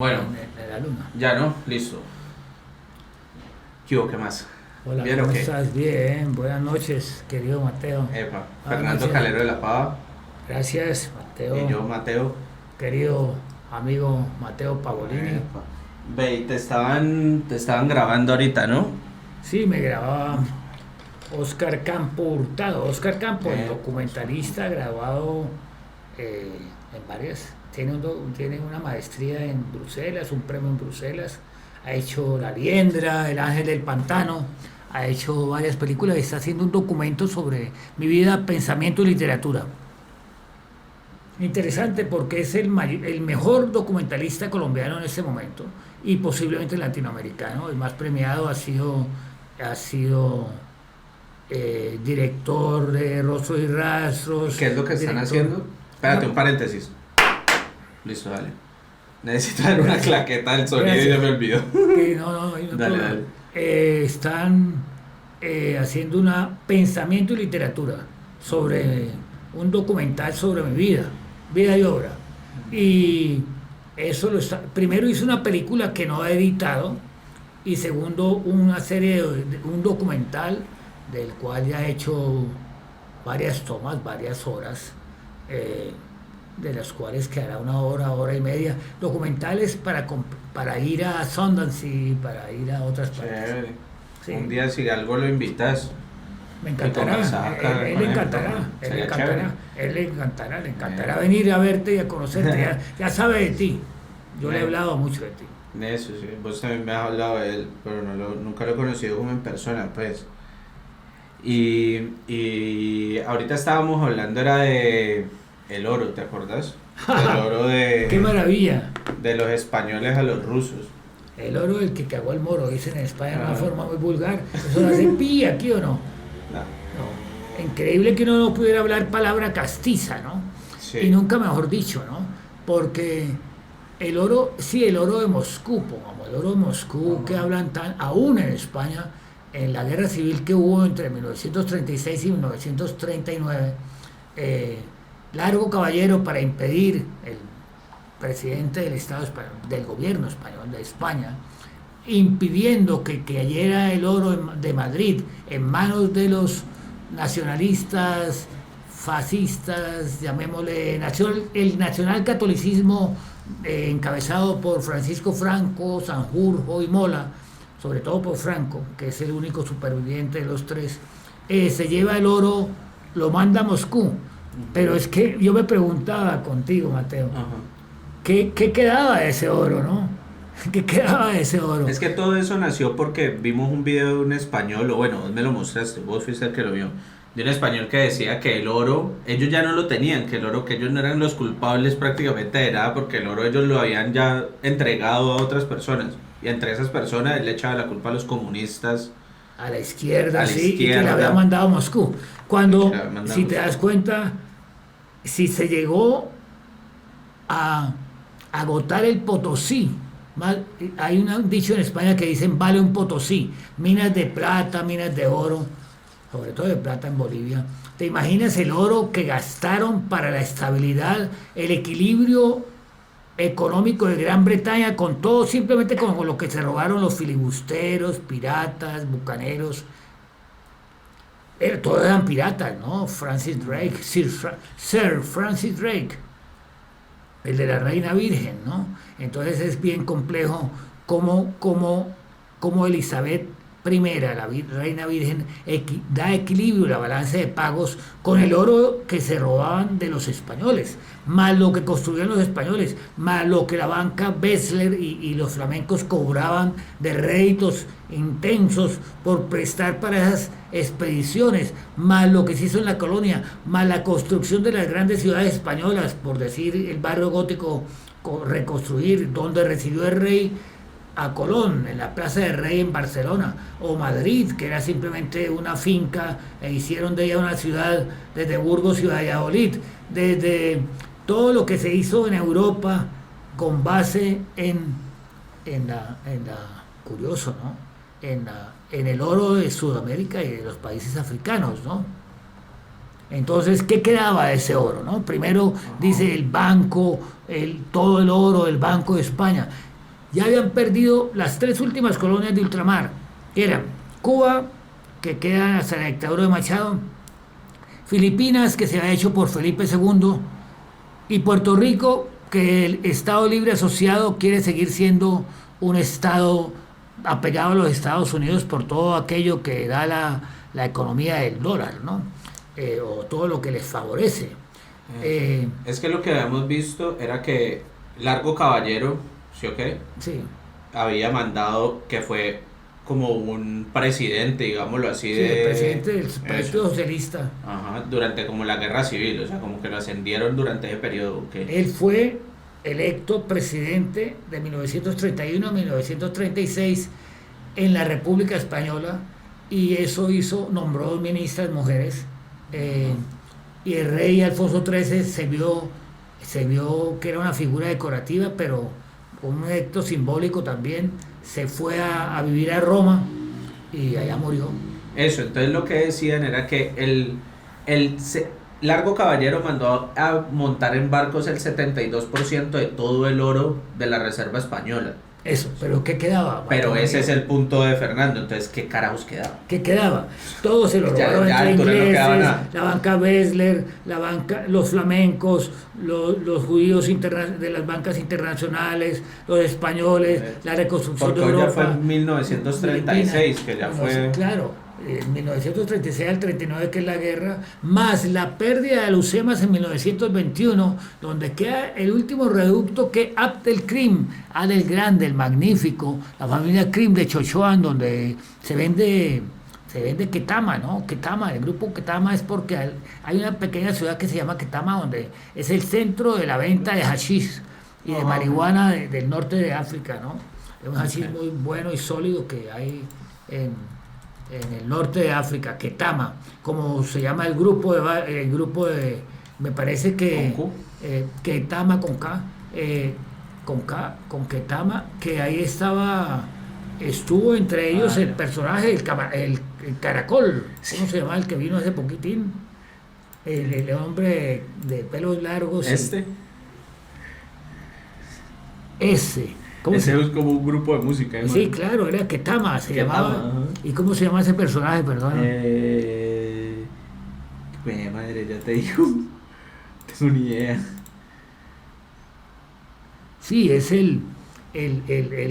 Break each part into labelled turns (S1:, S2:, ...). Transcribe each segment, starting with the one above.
S1: Bueno,
S2: De la luna.
S1: ya no, listo. ¿Qué hubo? ¿Qué más?
S2: Hola,
S1: ¿Bien o
S2: ¿cómo
S1: qué?
S2: estás? Bien, buenas noches, querido Mateo.
S1: Epa,
S2: Buenas
S1: Fernando
S2: noches.
S1: Calero de la Pava
S2: Gracias,
S1: y
S2: Mateo,
S1: yo, Mateo.
S2: querido amigo Mateo Pavolini.
S1: Epa. Ve, y te estaban grabando ahorita, ¿no?
S2: Sí, me grababa Oscar Campo Hurtado. Oscar Campo, el
S1: Oscar
S2: documentalista
S1: Campo.
S2: grabado en varias. Tiene una maestría en Bruselas, un premio en Bruselas. Ha hecho La Liendra, El Ángel del Pantano. Ha hecho varias películas y está haciendo un documento sobre mi vida, pensamiento y literatura. Interesante porque es el mejor documentalista colombiano en este momento y posiblemente latinoamericano. El más premiado ha sido director de Rostros y
S1: ¿Y
S2: Rastros,
S1: qué es lo que están
S2: director...
S1: haciendo? Espérate,
S2: No,
S1: un paréntesis. Listo, dale. Necesito dar una
S2: gracias,
S1: claqueta del sonido y ya
S2: gracias.
S1: me olvidó.
S2: No, hay un
S1: Dale,
S2: problema.
S1: dale.
S2: Están haciendo una pensamiento y literatura sobre un documental sobre mi vida y obra. Y eso primero hice una película que no he editado y segundo una serie, un documental del cual ya he hecho varias tomas, varias horas. eh, de las cuales quedará una hora, hora y media, documentales para ir a Sundance y para ir a otras partes.
S1: Chévere.
S2: Sí,
S1: Un día si algo lo invitas
S2: me
S1: y
S2: encantará,
S1: conversar acá
S2: él
S1: con
S2: le
S1: él,
S2: encantará, él le
S1: sería chévere.
S2: encantará, le encantará
S1: Eh,
S2: venir a verte y a conocerte, ya sabe de ti, yo le he
S1: eh,
S2: hablado mucho de ti.
S1: Eso sí, vos también me has hablado de él, pero nunca lo he conocido como en persona, pues. Y ahorita estábamos hablando, era de el oro, ¿te acordás? Del oro
S2: ¡Qué maravilla!
S1: de los españoles a los rusos.
S2: El oro del que cagó el moro, dicen en España de una
S1: Ah,
S2: forma muy vulgar, eso lo hace pi aquí o no.
S1: no,
S2: No. Increíble que uno no pudiera hablar palabra castiza, ¿no? Y
S1: sí,
S2: nunca mejor dicho, ¿no? Porque el oro, sí, el oro de Moscú, pongamos, el oro de Moscú que
S1: ajá,
S2: hablan aún en España, en la guerra civil que hubo entre 1936 y 1939, eh, largo caballero para impedir el presidente del Estado español, del gobierno español de España, impidiendo que cayera el oro de Madrid en manos de los nacionalistas, fascistas, llamémosle, el nacionalcatolicismo encabezado por Francisco Franco, Sanjurjo y Mola, sobre todo por Franco, que es el único superviviente de los tres, se lleva el oro, lo manda a Moscú. Pero
S1: ujú,
S2: es que yo me preguntaba contigo, Mateo,
S1: ajá.
S2: ¿qué quedaba de ese oro, no? ¿Qué quedaba de ese oro?
S1: Es que todo eso nació porque vimos un video de un español, o bueno, vos me lo mostraste, vos fuiste el que lo vio, de un español que decía que el oro, ellos ya no lo tenían, que el oro, que ellos no eran los culpables prácticamente de nada, porque el oro ellos lo habían ya entregado a otras personas, y entre esas personas él le echaba la culpa a los comunistas,
S2: A la izquierda,
S1: a la
S2: sí, y que la había
S1: izquierda,
S2: mandado a Moscú.
S1: y que
S2: Cuando,
S1: la
S2: si te
S1: mandamos.
S2: das cuenta, si se llegó a agotar el Potosí, hay un dicho en España que dicen vale un Potosí, minas de plata, minas de oro, sobre todo de plata en Bolivia. ¿Te imaginas el oro que gastaron para la estabilidad, el equilibrio económico de Gran Bretaña con todo, simplemente con lo que se robaron los filibusteros, piratas, bucaneros? Todos eran piratas, ¿no? Francis Drake, Sir Francis Drake, el de la Reina Virgen, ¿no? Entonces es bien complejo cómo Elizabeth I, la Reina Virgen, da equilibrio a la balanza de pagos con el oro que se robaban de los españoles, más lo que construían los españoles, más lo que la banca Bessler y los flamencos cobraban de réditos intensos por prestar para esas expediciones, más lo que se hizo en la colonia, más la construcción de las grandes ciudades españolas, por decir el barrio gótico, reconstruir donde residió el rey a Colón, en la Plaza del Rey en Barcelona, o Madrid, que era simplemente una finca, e hicieron de ella una ciudad, desde Burgos y Valladolid, desde todo lo que se hizo en Europa con base curioso, ¿no? En el oro de Sudamérica y de los países africanos, ¿no? Entonces, ¿qué quedaba de ese oro, no? Primero
S1: Ajá.
S2: dice el banco, todo el oro del Banco de España. Ya habían perdido las tres últimas colonias de ultramar, que eran Cuba, que queda hasta la dictadura de Machado, Filipinas, que se ha hecho por Felipe II, y Puerto Rico, que el Estado Libre Asociado quiere seguir siendo un Estado apegado a los Estados Unidos por todo aquello que da la economía del dólar, ¿no? O todo lo que les favorece.
S1: Es que lo que habíamos visto era que Largo Caballero, ¿sí o qué?
S2: Sí,
S1: Había mandado que fue como un presidente, digámoslo así,
S2: sí, el presidente del
S1: eso.
S2: Partido Socialista.
S1: Ajá, durante como la guerra civil, o sea, como que lo ascendieron durante ese periodo.
S2: Él fue electo presidente de 1931 a 1936 en la República Española y eso nombró dos ministras mujeres y el rey Alfonso XIII se vio que era una figura decorativa, pero un acto simbólico también. Se fue a vivir a Roma y allá murió.
S1: Eso, entonces lo que decían era que Largo Caballero mandó a montar en barcos el 72% de todo el oro de la Reserva Española.
S2: Eso, pero ¿qué quedaba?
S1: Pero ese es el punto de Fernando, entonces ¿qué carajos quedaba?
S2: ¿Qué quedaba? Todo se lo
S1: Ya-
S2: robaron
S1: ya
S2: entre
S1: entonces no quedaba
S2: ingleses,
S1: nada.
S2: la banca Bessler, los flamencos, los judíos de las bancas internacionales, los españoles, la reconstrucción
S1: Porque
S2: de
S1: hoy ya
S2: Europa.
S1: fue en 1936, que ya fue...
S2: Claro, en 1936 al 39, que es la guerra, más la pérdida de Alhucemas en 1921, donde queda el último reducto que Abd el Krim, Abd el Grande, el Magnífico, la familia Krim de Chochoan, donde se vende Ketama, ¿no? Ketama, el grupo Ketama es porque hay una pequeña ciudad que se llama Ketama, donde es el centro de la venta de hashish y de marihuana del norte de África, ¿no? Es un hashish muy bueno y sólido que hay en el norte de África, Ketama, como se llama el grupo me parece que
S1: ¿Con Q?
S2: Ketama con K, con Ketama, que ahí estuvo entre ellos el
S1: ya.
S2: personaje, el caracol, ¿cómo se llama? El que vino hace poquitín, el hombre de pelos largos. Ese.
S1: Ese es como un grupo de música.
S2: Sí, claro, era Ketama, se
S1: Ketama,
S2: llamaba.
S1: ajá.
S2: ¿Y cómo se llama ese personaje, perdón?
S1: Madre, ya te digo. No tengo ni idea.
S2: Sí, es el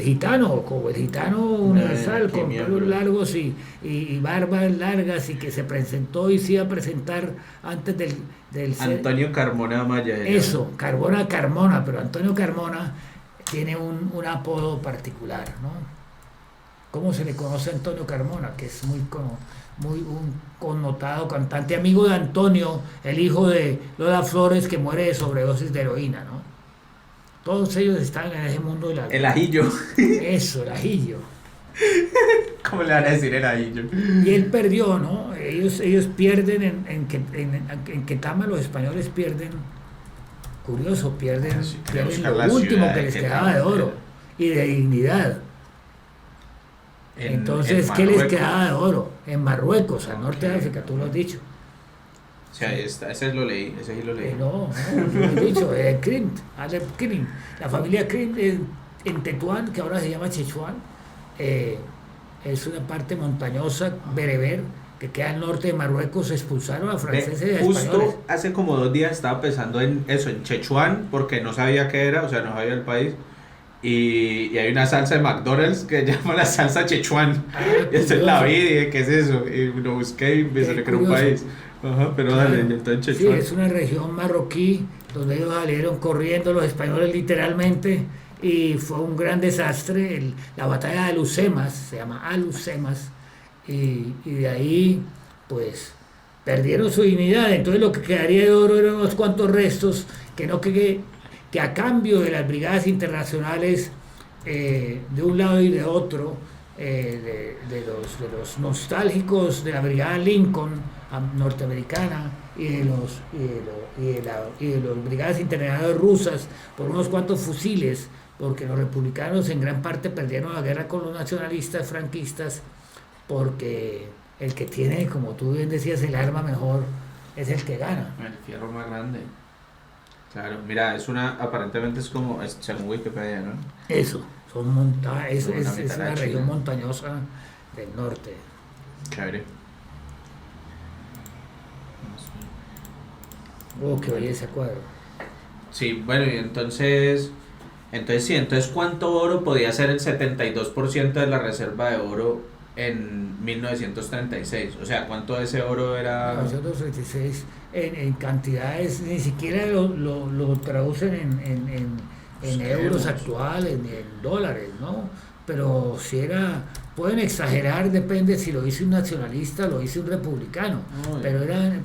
S2: gitano, como el gitano universal,
S1: qué
S2: con
S1: mierda.
S2: pelos largos y barbas largas, y que se presentó y se iba a presentar antes del
S1: Antonio Carmona Amaya.
S2: Eso, Carmona, pero Antonio Carmona tiene un apodo particular, ¿no? ¿Cómo se le conoce a Antonio Carmona? Que es muy un connotado cantante, amigo de Antonio, el hijo de Lola Flores, que muere de sobredosis de heroína, ¿no? Todos ellos están en ese mundo de la...
S1: El ajillo.
S2: Eso, el ajillo.
S1: ¿Cómo le van a decir el ajillo?
S2: Y él perdió, ¿no? Ellos pierden en Ketama, los españoles pierden, curioso, pierden
S1: Sí, quiero buscar
S2: lo
S1: la
S2: último
S1: ciudad
S2: que
S1: de
S2: les
S1: Ketama.
S2: quedaba de oro y de dignidad. Entonces,
S1: en
S2: ¿qué les
S1: Marruecos.
S2: quedaba de oro? En Marruecos, al norte de
S1: Ok.
S2: África, tú lo has dicho.
S1: Sí, ahí está, ese lo leí, ese sí lo leí.
S2: No, yo lo he dicho, Krim, Alep Krim. La familia Krim en Tetuán, que ahora se llama Chechuán, es una parte montañosa, bereber, que queda al norte de Marruecos. Expulsaron a franceses y a españoles.
S1: Justo hace como 2 días estaba pensando en eso, en Chechuán, porque no sabía qué era, o sea, no sabía el país. Y hay una salsa de McDonald's que se llama la salsa Chechuán. Y entonces la vi y dije, ¿qué es eso? Y lo busqué y me salió que era un
S2: curioso.
S1: país. Ajá, pero
S2: Claro.
S1: dale, entonces
S2: Sí,
S1: Chechuán.
S2: es una región marroquí donde ellos salieron corriendo, los españoles literalmente, y fue un gran desastre. La batalla de Alhucemas, se llama Alhucemas, y de ahí pues perdieron su dignidad. Entonces lo que quedaría de oro eran unos cuantos restos que a cambio de las brigadas internacionales de un lado y de otro, de los nostálgicos de la brigada Lincoln norteamericana y de las brigadas internacionales rusas por unos cuantos fusiles, porque los republicanos en gran parte perdieron la guerra con los nacionalistas franquistas, porque el que tiene, como tú bien decías, el arma mejor es el que gana.
S1: El fierro más grande. Claro, mira, aparentemente es como, según Wikipedia, ¿no?
S2: Eso. Son montañas,
S1: Como la
S2: es
S1: mitad de
S2: una
S1: la
S2: región
S1: China.
S2: montañosa del norte.
S1: Chévere.
S2: Oh, qué belleza cuadro.
S1: Sí, bueno, y entonces sí, entonces ¿cuánto oro podía ser el 72% de la reserva de oro en 1936? O sea, ¿cuánto de ese oro era?
S2: 1936 en cantidades, ni siquiera lo traducen en euros
S1: Sabemos.
S2: actuales ni en dólares, ¿no? Pero si era, pueden exagerar, depende si lo dice un nacionalista o lo dice un republicano,
S1: Uy,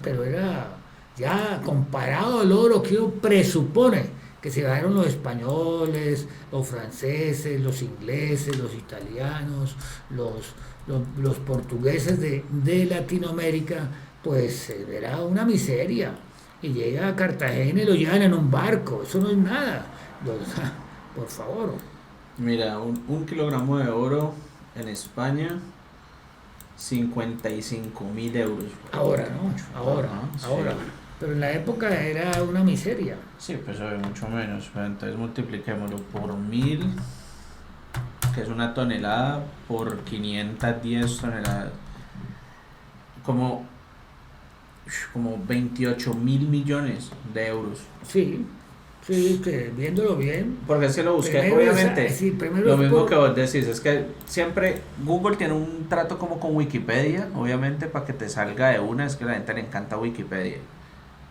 S2: pero era ya comparado al oro que uno presupone que se ganaron los españoles, los franceses, los ingleses, los italianos, los portugueses de Latinoamérica, pues era una miseria. Y llega a Cartagena y lo llevan en un barco, eso no es nada. Por favor.
S1: mira, un kilogramo de oro en España, 55.000 euros.
S2: Ahora, ¿no? Ahora,
S1: Ajá,
S2: ahora.
S1: sí.
S2: Pero en la época era una miseria.
S1: Sí, pues obvio, mucho menos. Pero entonces multipliquémoslo por 1000, que es una tonelada, por 510 toneladas. Como, como 28.000 millones de euros.
S2: Sí, sí, que viéndolo bien.
S1: Porque es que lo busqué,
S2: Primero
S1: obviamente.
S2: sí, primero
S1: Lo
S2: es
S1: mismo
S2: por,
S1: que vos decís, es que siempre Google tiene un trato como con Wikipedia, obviamente para que te salga de una, es que a la gente le encanta Wikipedia.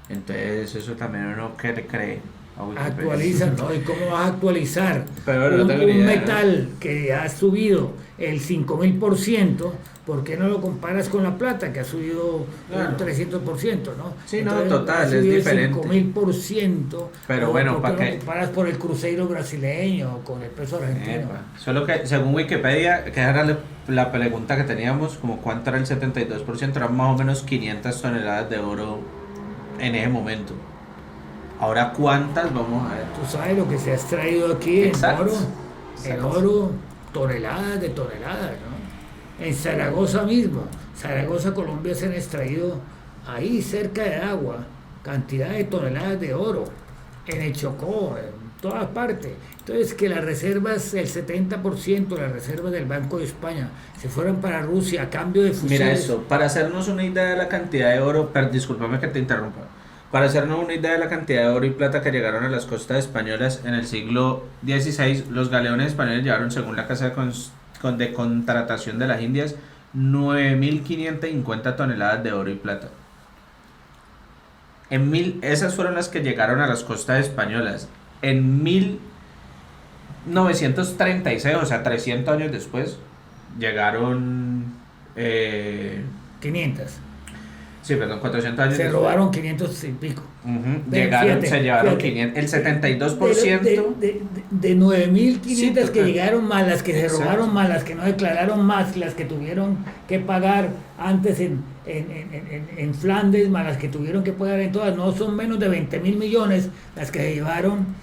S1: Entonces eso también uno que le cree a Wikipedia.
S2: actualizan, ¿no? ¿Y cómo vas a actualizar
S1: Pero bueno, no tengo ni
S2: un
S1: idea.
S2: metal que ha subido el 5000%? ¿Por qué no lo comparas con la plata que ha subido
S1: Claro.
S2: un 300%, ¿no?
S1: Sí, no,
S2: Entonces,
S1: total,
S2: ha
S1: es
S2: subido el
S1: diferente.
S2: 5000%.
S1: Pero
S2: ¿O
S1: bueno,
S2: por
S1: ¿para
S2: qué no
S1: qué?
S2: lo comparas por el cruceiro brasileño o con el peso argentino?
S1: Epa. Solo que según Wikipedia, que era la pregunta que teníamos, como cuánto era el 72%, eran más o menos 500 toneladas de oro en ese momento. Ahora, ¿cuántas? Vamos a ver.
S2: Tú sabes lo que se ha extraído aquí
S1: Exacto.
S2: en
S1: Exacto.
S2: oro, toneladas de toneladas, ¿no? En Zaragoza mismo, Zaragoza, Colombia, se han extraído ahí cerca de agua cantidad de toneladas de oro, en el Chocó, en todas partes. Entonces, que las reservas, el 70% de las reservas del Banco de España se fueran para Rusia a cambio de fusiles.
S1: Mira eso, para hacernos una idea de la cantidad de oro, discúlpame que te interrumpa, para hacernos una idea de la cantidad de oro y plata que llegaron a las costas españolas en el siglo XVI, los galeones españoles llevaron, según la Casa de Contratación de las Indias, 9.550 toneladas de oro y plata. Esas fueron las que llegaron a las costas españolas. En 1936, o sea, 300 años después, llegaron...
S2: 500.
S1: Sí, perdón, 400 años
S2: Se
S1: después.
S2: robaron 500 y pico.
S1: Ujú,
S2: Pero fíjate,
S1: se llevaron
S2: fíjate,
S1: 500, el 72%.
S2: de 9.500
S1: Sí,
S2: que
S1: total.
S2: llegaron, más las que se
S1: Exacto.
S2: robaron, más las que no declararon, más las que tuvieron que pagar antes en Flandes, más las que tuvieron que pagar en todas, no son menos de 20.000 millones las que se llevaron.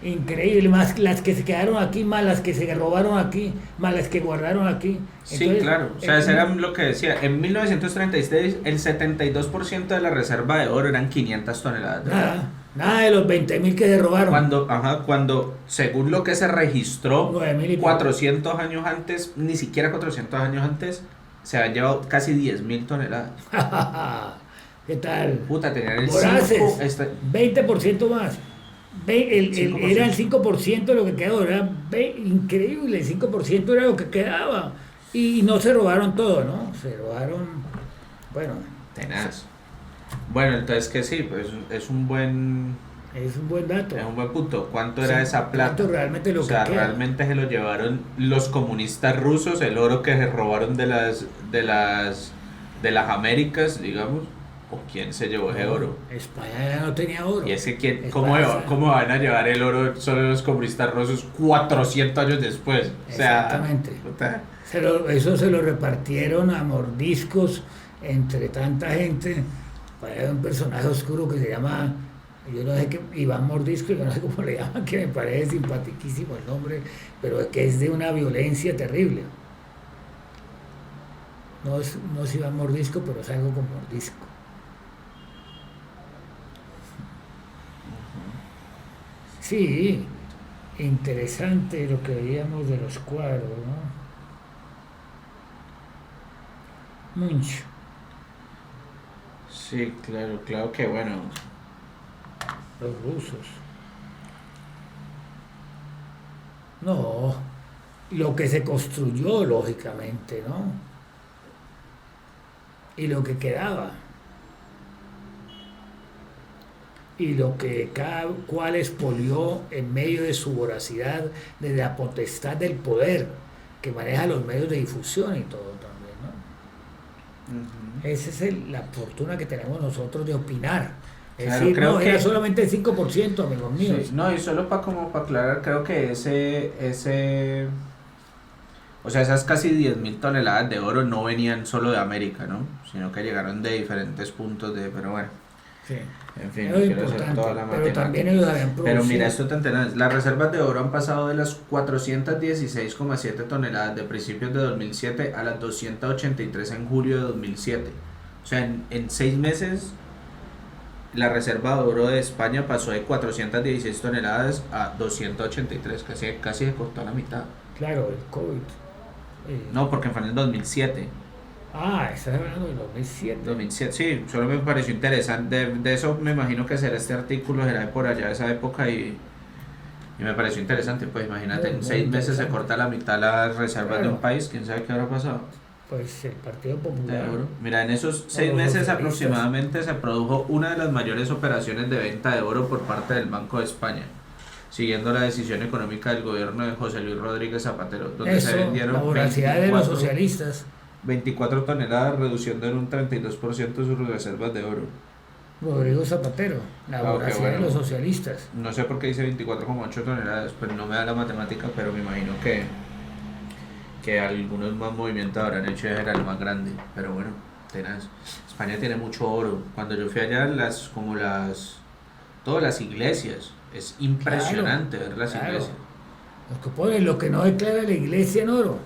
S2: Increíble, más las que se quedaron aquí, más las que se robaron aquí, más las que guardaron aquí.
S1: Sí,
S2: Entonces,
S1: claro. O sea, eso era lo que decía. En 1936, el 72% de la reserva de oro eran 500 toneladas de oro.
S2: nada de los 20.000 que se robaron.
S1: Cuando, según lo que se registró,
S2: 9.000 y pico.
S1: 400 años antes, ni siquiera 400 años antes, se habían llevado casi 10.000 toneladas.
S2: ¿Qué tal?
S1: Puta, tenían el
S2: Voraces,
S1: 5,
S2: 20% más. Era el 5% de lo que quedó, era increíble, el 5% era lo que quedaba. Y no se robaron todo, ¿no? Se robaron, bueno,
S1: tenaz. Bueno, entonces que sí, pues es un buen
S2: dato.
S1: punto. ¿Cuánto era
S2: Sí,
S1: esa plata?
S2: ¿cuánto realmente lo
S1: O sea,
S2: que queda?
S1: realmente se lo llevaron los comunistas rusos, el oro que se robaron de las Américas, digamos. ¿O quién se llevó ese oro?
S2: España ya no tenía oro.
S1: Y es que
S2: España-
S1: ¿cómo van a llevar el oro solo los comunistas rusos 400 años después? O sea,
S2: Exactamente.
S1: puta.
S2: Eso se lo repartieron a mordiscos entre tanta gente. Hay un personaje oscuro que se llama, yo no sé qué, Iván Mordisco, yo no sé cómo le llaman, que me parece simpaticísimo el nombre, pero que es de una violencia terrible. No es Iván Mordisco, pero es algo con Mordisco. Sí, interesante lo que veíamos de los cuadros, ¿no? Mucho.
S1: Sí, claro, claro que bueno.
S2: Los rusos. No, lo que se construyó, lógicamente, ¿no? Y lo que quedaba. Y lo que cada cual expolió en medio de su voracidad, de la potestad del poder que maneja los medios de difusión y todo también, ¿no?
S1: Ujú.
S2: Esa es la fortuna que tenemos nosotros de opinar. Es
S1: Claro,
S2: decir,
S1: creo
S2: no,
S1: que
S2: era solamente el 5%, amigos míos.
S1: sí, no, y solo para como para aclarar, creo que o sea, esas casi 10.000 toneladas de oro no venían solo de América, ¿no? Sino que llegaron de diferentes puntos pero bueno,
S2: Sí.
S1: en fin,
S2: Eso
S1: no
S2: es
S1: quiero hacer
S2: importante,
S1: toda la
S2: pero también
S1: matemática.
S2: ellos habían
S1: Pero mira,
S2: producido.
S1: esto te enteras, las reservas de oro han pasado de las 416,7 toneladas de principios de 2007 a las 283 en julio de 2007. O sea, en 6 meses la reserva de oro de España pasó de 416 toneladas a 283, casi se cortó a la mitad.
S2: Claro, el COVID.
S1: No, porque fue en el 2007.
S2: Estás hablando del 2007.
S1: 2007, sí, solo me pareció interesante. De eso me imagino que será este artículo, será de por allá de esa época y me pareció interesante. Pues imagínate, en
S2: Muy
S1: 6 meses se
S2: interesante.
S1: corta la mitad las reservas de un
S2: Claro.
S1: país, quién sabe qué habrá pasado.
S2: Pues el Partido
S1: De
S2: Popular.
S1: oro. Mira, en esos
S2: O
S1: 6
S2: los
S1: meses
S2: socialistas.
S1: aproximadamente se produjo una de las mayores operaciones de venta de oro por parte del Banco de España, siguiendo la decisión económica del gobierno de José Luis Rodríguez Zapatero, donde se
S2: Eso, la
S1: vendieron
S2: voracidad de los socialistas.
S1: 24 toneladas, reduciendo en un 32% sus reservas de oro.
S2: Rodrigo Zapatero, la
S1: Ah, ok,
S2: voracidad
S1: bueno.
S2: de los socialistas.
S1: No sé por qué dice 24,8 toneladas, pues no me da la matemática, pero me imagino que algunos más movimientos habrán hecho y era el más grande. Pero bueno, tenaz. España tiene mucho oro. Cuando yo fui allá, todas las iglesias, es impresionante ver las
S2: Claro.
S1: iglesias.
S2: Los que ponen lo que no declara la iglesia en oro.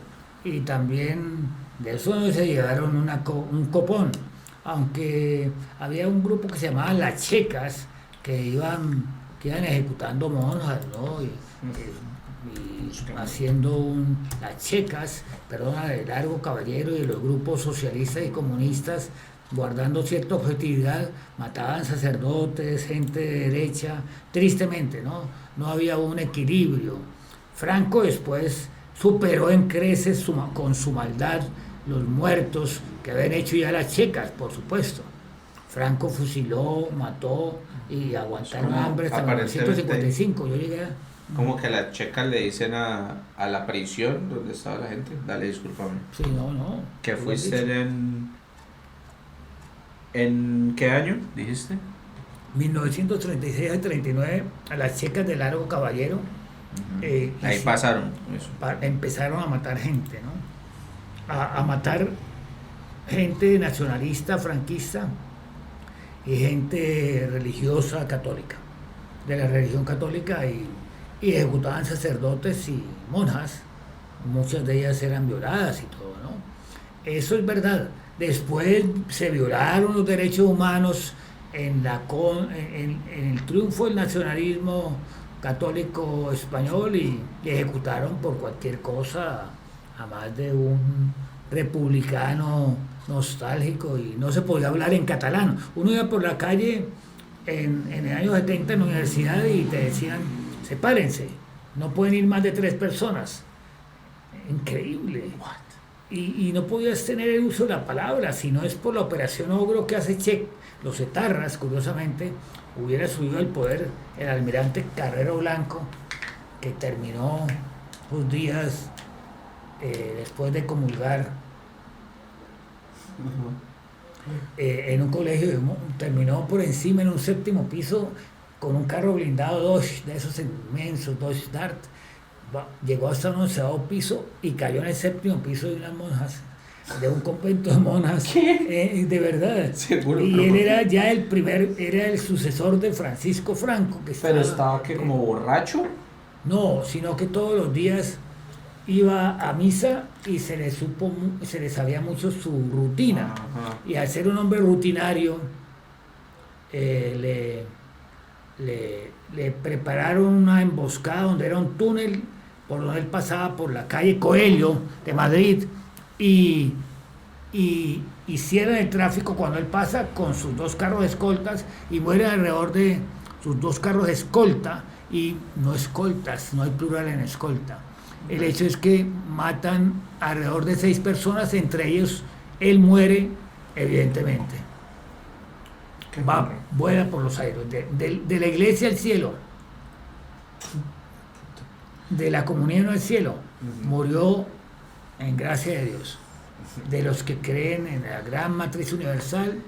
S2: Y también de eso no se llevaron un copón. Aunque había un grupo que se llamaba Las Checas que iban ejecutando monjas, ¿no? Y haciendo las checas, perdona, de Largo Caballero y de los grupos socialistas y comunistas, guardando cierta objetividad, mataban sacerdotes, gente de derecha, tristemente, ¿no? No había un equilibrio. Franco después superó en creces con su maldad los muertos que habían hecho ya las checas, por supuesto. Franco fusiló, mató y aguantaron
S1: como
S2: hambre hasta
S1: aparentemente
S2: 1955. Yo llegué a...
S1: Como que las checas le dicen a la prisión donde estaba la gente. Dale, discúlpame.
S2: Sí, no.
S1: ¿Que
S2: Tú lo has
S1: fuiste
S2: dicho.
S1: en qué año? Dijiste.
S2: 1936 al 39, a las checas de Largo Caballero,
S1: Ahí pasaron eso.
S2: empezaron a matar gente, ¿no? A matar gente nacionalista, franquista y gente religiosa católica, de la religión católica, y ejecutaban sacerdotes y monjas, muchas de ellas eran violadas y todo, ¿no? Eso es verdad. Después se violaron los derechos humanos en el triunfo del nacionalismo católico español y ejecutaron por cualquier cosa a más de un republicano nostálgico y no se podía hablar en catalán. Uno iba por la calle en el año 70 en la universidad y te decían, sepárense, no pueden ir más de 3 personas. Increíble. Y no podías tener el uso de la palabra, si no es por la operación Ogro que hace Che. Los etarras, curiosamente, hubiera subido al poder el almirante Carrero Blanco, que terminó sus días después de comulgar en un colegio, terminó por encima en un 7º piso con un carro blindado Dodge, de esos inmensos Dodge Dart. Llegó hasta un 11º piso y cayó en el 7º piso de unas monjas, de un convento de monjas, de verdad.
S1: Seguro,
S2: y
S1: pero
S2: él
S1: ¿por
S2: era
S1: qué?
S2: ya era el sucesor de Francisco Franco, que
S1: Pero estaba que como borracho.
S2: no, sino que todos los días iba a misa y se le sabía mucho su rutina.
S1: Ajá.
S2: Y al ser un hombre rutinario, le le prepararon una emboscada donde era un túnel por donde él pasaba por la calle Coelho de Madrid y, y cierran el tráfico cuando él pasa con sus dos carros escoltas y muere alrededor de sus dos carros de escolta y no escoltas, no hay plural en escolta. El hecho es que matan alrededor de 6 personas, entre ellos él muere, evidentemente. Va, vuela por los aires, de la iglesia al cielo, de la comunión al cielo, murió en gracia de Dios. De los que creen en la gran matriz universal,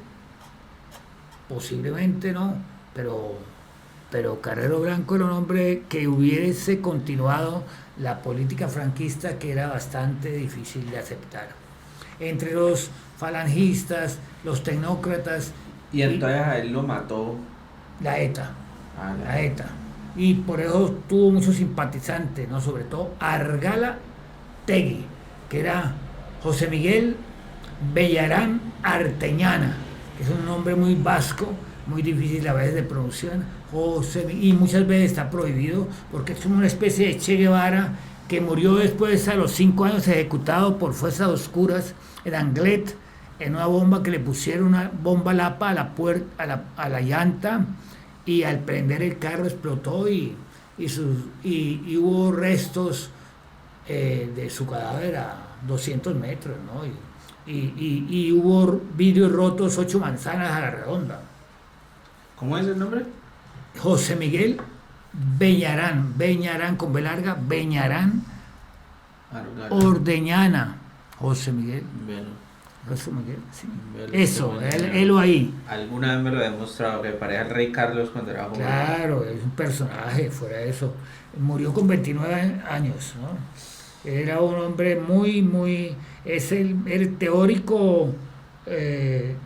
S2: posiblemente no, pero Carrero Blanco era un hombre que hubiese continuado la política franquista, que era bastante difícil de aceptar. Entre los falangistas, los tecnócratas...
S1: Y entonces a él lo mató
S2: la ETA.
S1: la
S2: ETA. Y por eso tuvo muchos simpatizantes, ¿no? Sobre todo Argala Tegui, que era José Miguel Bellarán Arteñana, que es un nombre muy vasco, muy difícil a veces de pronunciar, y muchas veces está prohibido porque es una especie de Che Guevara que murió después a los 5 años ejecutado por fuerzas oscuras en Anglet, en una bomba que le pusieron una bomba lapa a la puerta, a la llanta, y al prender el carro explotó y hubo restos de su cadáver a 200 metros, ¿no? Y hubo vidrios rotos, 8 manzanas a la redonda.
S1: ¿Cómo es el nombre?
S2: José Miguel Beñarán con B larga, Beñarán Ordeñana. José Miguel. José Miguel, sí. Eso, él ahí.
S1: Alguna vez me lo he demostrado, que parecía el rey Carlos cuando era joven.
S2: Claro, es un personaje, fuera de eso. Murió con 29 años, ¿no? Era un hombre es el teórico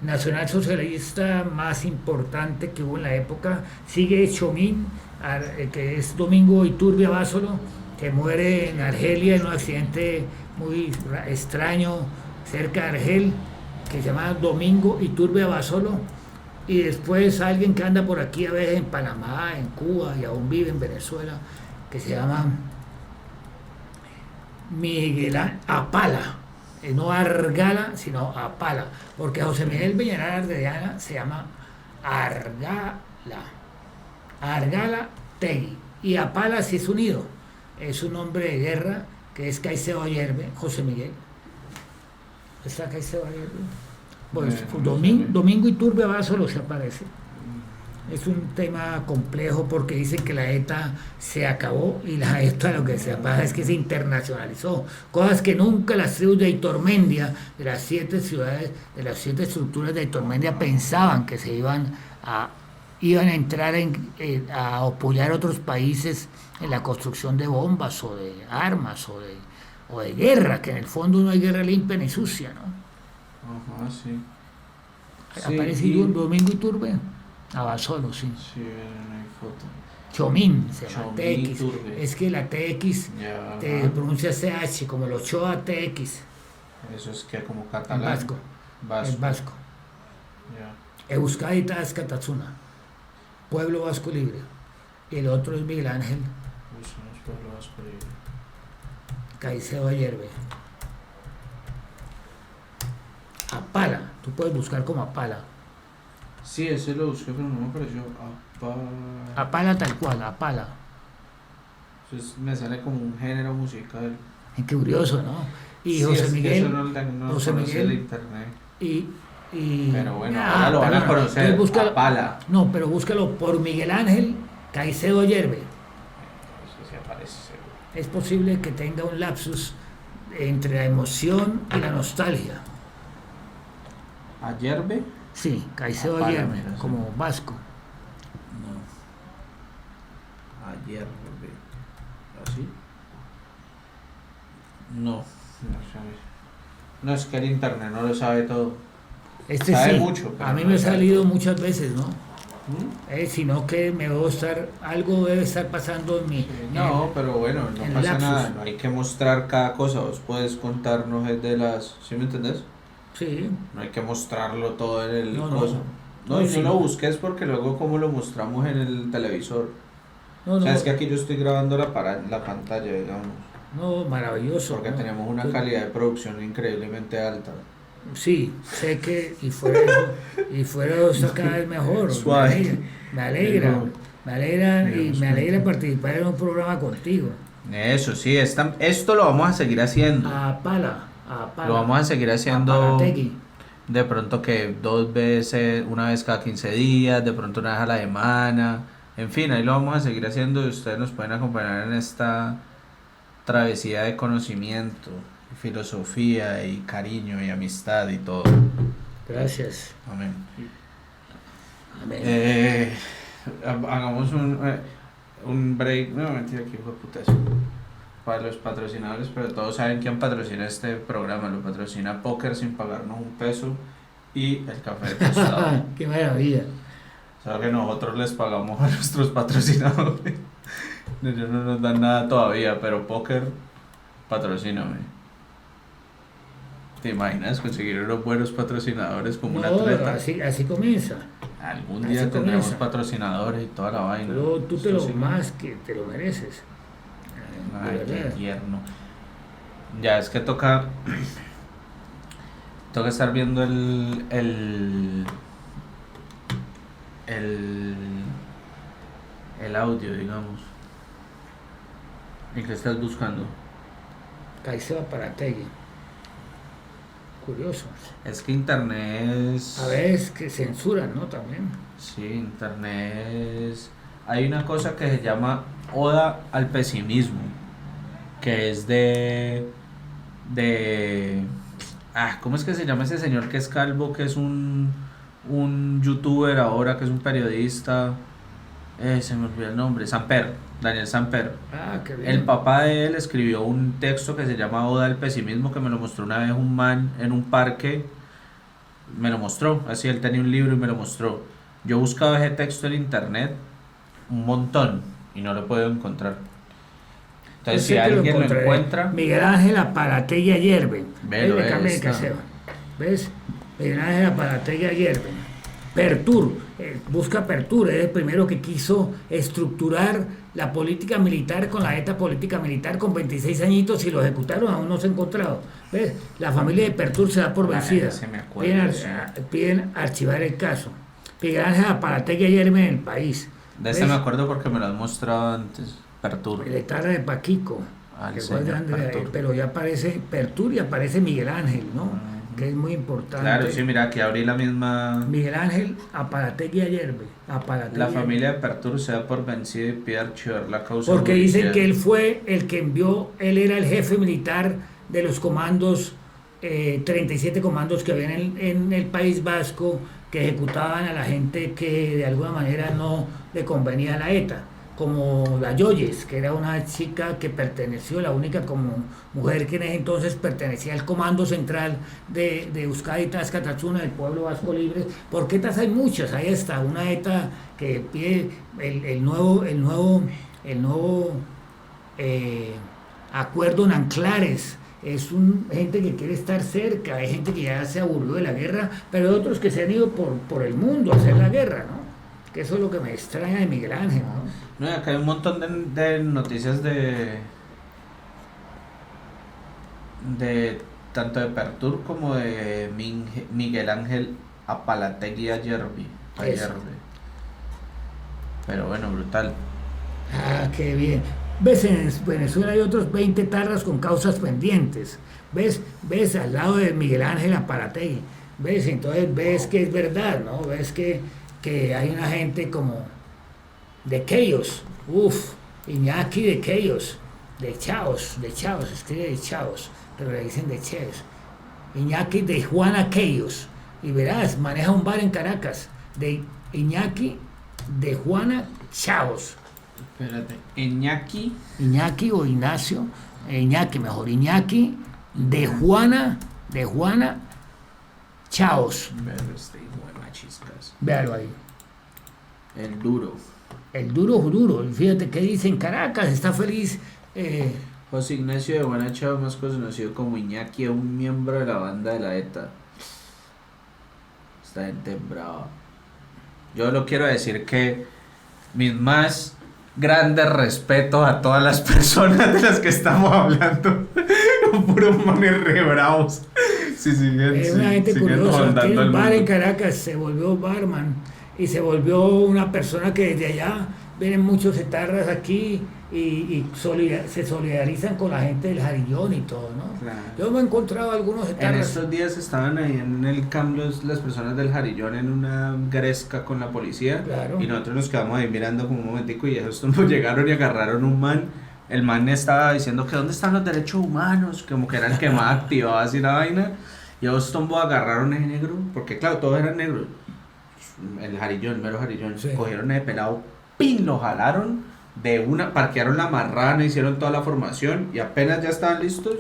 S2: nacionalsocialista más importante que hubo en la época. Sigue Chomín, que es Domingo Iturbe Abasolo, que muere en Argelia en un accidente muy extraño cerca de Argel, que se llama Domingo Iturbe Abasolo, y después alguien que anda por aquí a veces en Panamá, en Cuba y aún vive en Venezuela, que se llama Miguel Apala, no Argala, sino Apala, porque José Miguel Beñarán Ardeana se llama Argala Tegui, y Apala sí es unido, es un hombre de guerra que es Caicedo Ayerbe, José Miguel. ¿Está Caicedo Ayerbe? Pues Domingo Iturbe Abasolo se aparece. Es un tema complejo porque dicen que la ETA se acabó y la ETA lo que se pasa es que se internacionalizó. Cosas que nunca las tribus de Aitormendia, de las 7 ciudades, de las 7 estructuras de Aitormendia pensaban que se iban a entrar a apoyar a otros países en la construcción de bombas o de armas o de guerra, que en el fondo no hay guerra limpia ni sucia, ¿no?
S1: Ajá, sí.
S2: Apareció Domingo Iturbe Abasolo, sí.
S1: Sí, no hay foto.
S2: Chomín, se llama
S1: Chomín
S2: TX.
S1: Iturbe.
S2: Es que la TX
S1: Ya,
S2: te pronuncia CH, como el Ochoa TX.
S1: Eso es que como
S2: En
S1: catalán.
S2: vasco. En vasco.
S1: Ya.
S2: Euskadi Tatsuna, Pueblo Vasco Libre. Y el otro es Miguel Ángel
S1: Eso no es Pueblo Vasco Libre.
S2: Caicedo Ayerbe. Apala, tú puedes buscar como Apala.
S1: Sí, ese lo busqué, pero no me apareció.
S2: Apala tal cual, Apala.
S1: Entonces me sale como un género musical.
S2: Qué curioso, ¿no? Y
S1: Sí,
S2: José
S1: es que
S2: Miguel.
S1: eso no
S2: José
S1: conoce
S2: Miguel.
S1: el internet.
S2: Pero
S1: bueno, ahora lo van a conocer.
S2: Entonces búscalo,
S1: Apala.
S2: no, pero búscalo por Miguel Ángel Caicedo Ayerbe.
S1: Eso sí aparece seguro.
S2: Es posible que tenga un lapsus entre la emoción y la nostalgia.
S1: ¿Ayerbe?
S2: Sí, Caicedo
S1: Apala,
S2: Ayerbe,
S1: mira, sí.
S2: como vasco.
S1: No. Ayerbe. ¿Así? No. No sabe. No, es que el internet no lo sabe todo.
S2: Este
S1: Sabe
S2: sí,
S1: mucho, pero
S2: a mí
S1: no
S2: me ha
S1: sabe
S2: salido
S1: todo.
S2: muchas veces, ¿no?
S1: ¿Mm?
S2: Sino que algo debe estar pasando en mi...
S1: No, pero bueno, no
S2: el
S1: pasa
S2: lapsus.
S1: nada, no hay que mostrar cada cosa, vos puedes contarnos es de las, ¿sí me entendés?
S2: Sí,
S1: No hay que mostrarlo todo en el
S2: no,
S1: coso. No, y
S2: sí,
S1: no lo busques porque luego como lo mostramos en el televisor.
S2: no,
S1: O sea,
S2: no,
S1: es que aquí yo estoy grabando la pantalla, digamos,
S2: no, maravilloso,
S1: porque
S2: ¿no?
S1: tenemos una
S2: Tú-
S1: calidad de producción increíblemente alta.
S2: Sí, sé que y fuera de eso cada vez mejor.
S1: Suave.
S2: Me alegra,
S1: Digo,
S2: me alegra y
S1: digamos
S2: me
S1: cuenta.
S2: alegra participar en un programa contigo.
S1: Eso sí, esto lo vamos a seguir haciendo.
S2: A
S1: Lo
S2: pala,
S1: vamos a seguir
S2: a
S1: haciendo
S2: palategui.
S1: de pronto que 2 veces, una vez cada 15 días, de pronto una vez a la semana. En fin, ahí lo vamos a seguir haciendo y ustedes nos pueden acompañar en esta travesía de conocimiento, filosofía y cariño y amistad y todo.
S2: Gracias.
S1: Amén.
S2: Amén.
S1: Hagamos un break. No, mentira, aquí fue putazo. Para los patrocinadores, pero todos saben quién patrocina este programa. Lo patrocina Póker sin pagarnos un peso y el café tostado.
S2: Qué maravilla.
S1: O sea que nosotros les pagamos a nuestros patrocinadores. Ellos no nos dan nada todavía, pero Póker, patrocíname. ¿Te imaginas conseguir unos buenos patrocinadores como un
S2: No,
S1: atleta?
S2: así comienza.
S1: Algún
S2: así
S1: día tendremos
S2: comienza.
S1: patrocinadores y toda la vaina.
S2: Pero tú te
S1: Esto
S2: lo
S1: sí.
S2: más que te lo mereces. De
S1: Ay, qué
S2: verdad.
S1: tierno. Ya es que toca estar viendo el, el audio, digamos. ¿Y qué estás buscando?
S2: Caicedo Parategui. Curioso.
S1: Es que internet es...
S2: A veces que censuran, ¿no? También.
S1: Sí, internet es... Hay una cosa que se llama Oda al pesimismo, que es de... ¿cómo es que se llama ese señor que es calvo, que es un youtuber ahora, que es un periodista? Se me olvidó el nombre, Samper, Daniel Samper.
S2: Qué bien.
S1: El papá de él escribió un texto que se llama Oda al pesimismo, que me lo mostró una vez un man en un parque, me lo mostró, así él tenía un libro y me lo mostró. Yo buscaba ese texto en internet un montón y no lo puedo encontrar. Entonces, si
S2: Yo sé que
S1: alguien lo
S2: encontraré.
S1: encuentra,
S2: Miguel Ángel Aparategui Ayerbe.
S1: Velo,
S2: Le cambié de
S1: está.
S2: Caicedo. ¿Ves? Miguel Ángel Aparategui Ayerbe. Pertur. Busca Pertur. Es el primero que quiso estructurar la política militar con la ETA política militar con 26 añitos y lo ejecutaron, aún no se ha encontrado. ¿Ves? La familia de Pertur se da por vencida.
S1: ese me acuerdo, sí.
S2: Piden archivar el caso. Miguel Ángel Aparategui Ayerbe en el país.
S1: de este
S2: ¿Ves?
S1: me acuerdo porque me lo has mostrado antes. Pertur.
S2: El Etara de Paquico,
S1: Al
S2: que fue
S1: señor
S2: grande,
S1: Pertur.
S2: pero ya aparece Pertur y aparece Miguel Ángel, ¿no?
S1: Ujú.
S2: Que es muy importante.
S1: Claro, sí, mira, aquí abrí la misma...
S2: Miguel Ángel Aparategui Ayerbe. Aparategui
S1: La
S2: Ayerbe.
S1: familia de Pertur se da por vencida y pide archivar la causa
S2: Porque dicen
S1: judicial.
S2: que él fue el que envió, él era el jefe militar de los comandos, 37 comandos que habían en el País Vasco, que ejecutaban a la gente que de alguna manera no le convenía a la ETA, como la Yoyes, que era una chica que perteneció, la única como mujer que en ese entonces pertenecía al comando central de Euskadi Tascatatzuna, del pueblo vasco libre, porque ETAs hay muchas, hay hasta una ETA que pide el nuevo acuerdo en Anclares. Es gente que quiere estar cerca, hay gente que ya se aburrió de la guerra, pero hay otros que se han ido por el mundo a hacer la guerra, ¿no? Que eso es lo que me extraña de Miguel Ángel, ¿no?
S1: No, y acá hay un montón de noticias de tanto de Pertur como de Miguel Ángel Apalategui Ayerbe. Pero bueno, brutal.
S2: Qué bien. ¿Ves? En Venezuela hay otros 20 tarras con causas pendientes. ¿Ves? Al lado de Miguel Ángel Aparategui. ¿Ves? Entonces ves que es verdad, ¿no? Ves que hay una gente como de Chaos, Iñaki de Chaos, de Chaos, escribe de Chaos, pero le dicen de Chaos. Iñaki de Juana Chaos. Y verás, maneja un bar en Caracas, de Iñaki de Juana Chaos.
S1: Espérate, Iñaki.
S2: Iñaki o Ignacio, Iñaki mejor, Iñaki de Juana Chaos.
S1: Pero este hijo de machiscas.
S2: Véalo ahí.
S1: El duro.
S2: El duro, fíjate que dice en Caracas, está feliz.
S1: José Ignacio de Buenachao, más conocido como Iñaki, es un miembro de la banda de la ETA. Esta gente es brava. Yo lo quiero decir que mis más grandes respetos a todas las personas de las que estamos hablando. Puros manes re bravos. Sí,
S2: Es una gente curiosa.
S1: rondando
S2: Tiene
S1: el
S2: un bar en
S1: mundo.
S2: Caracas, se volvió barman y se volvió una persona que desde allá vienen muchos etarras aquí y se solidarizan con la gente del Jarillón y todo, ¿no?
S1: Claro.
S2: Yo me he encontrado algunos
S1: En
S2: etarras.
S1: estos días estaban ahí en el camp las personas del Jarillón en una gresca con la policía.
S2: Claro.
S1: Y nosotros nos quedamos ahí mirando como un momentico y esos tombos llegaron y agarraron un man. El man estaba diciendo que dónde están los derechos humanos, como que era el que más activaba así la vaina. Y esos tombos agarraron a ese negro, porque claro, todos eran negros. El Jarillón, el mero Jarillón,
S2: Sí.
S1: cogieron a ese pelado, ¡pin! Lo jalaron de una, parquearon la marrana, hicieron toda la formación y apenas ya estaban listos,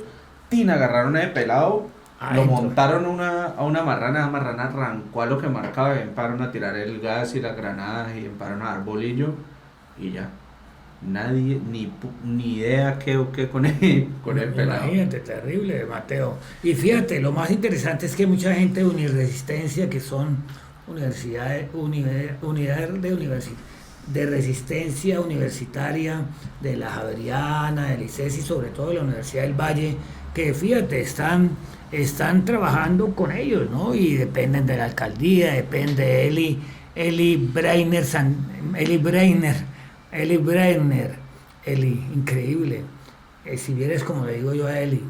S1: ¡tin! Agarraron a ese pelado, lo
S2: Adentro.
S1: montaron a una marrana, la marrana arrancó a lo que marcaba y empezaron a tirar el gas y las granadas y empezaron a dar bolillo y ya. Nadie, ni idea qué o qué con el pelado.
S2: Imagínate, terrible, Mateo. Y fíjate, lo más interesante es que mucha gente de Uniresistencia, que son unidades de resistencia universitaria de la Javeriana, del ICESI, sobre todo de la Universidad del Valle, que fíjate, están trabajando con ellos, ¿no? Y dependen de la alcaldía, depende de Eli Breiner, increíble. Si vieres como le digo yo a Eli.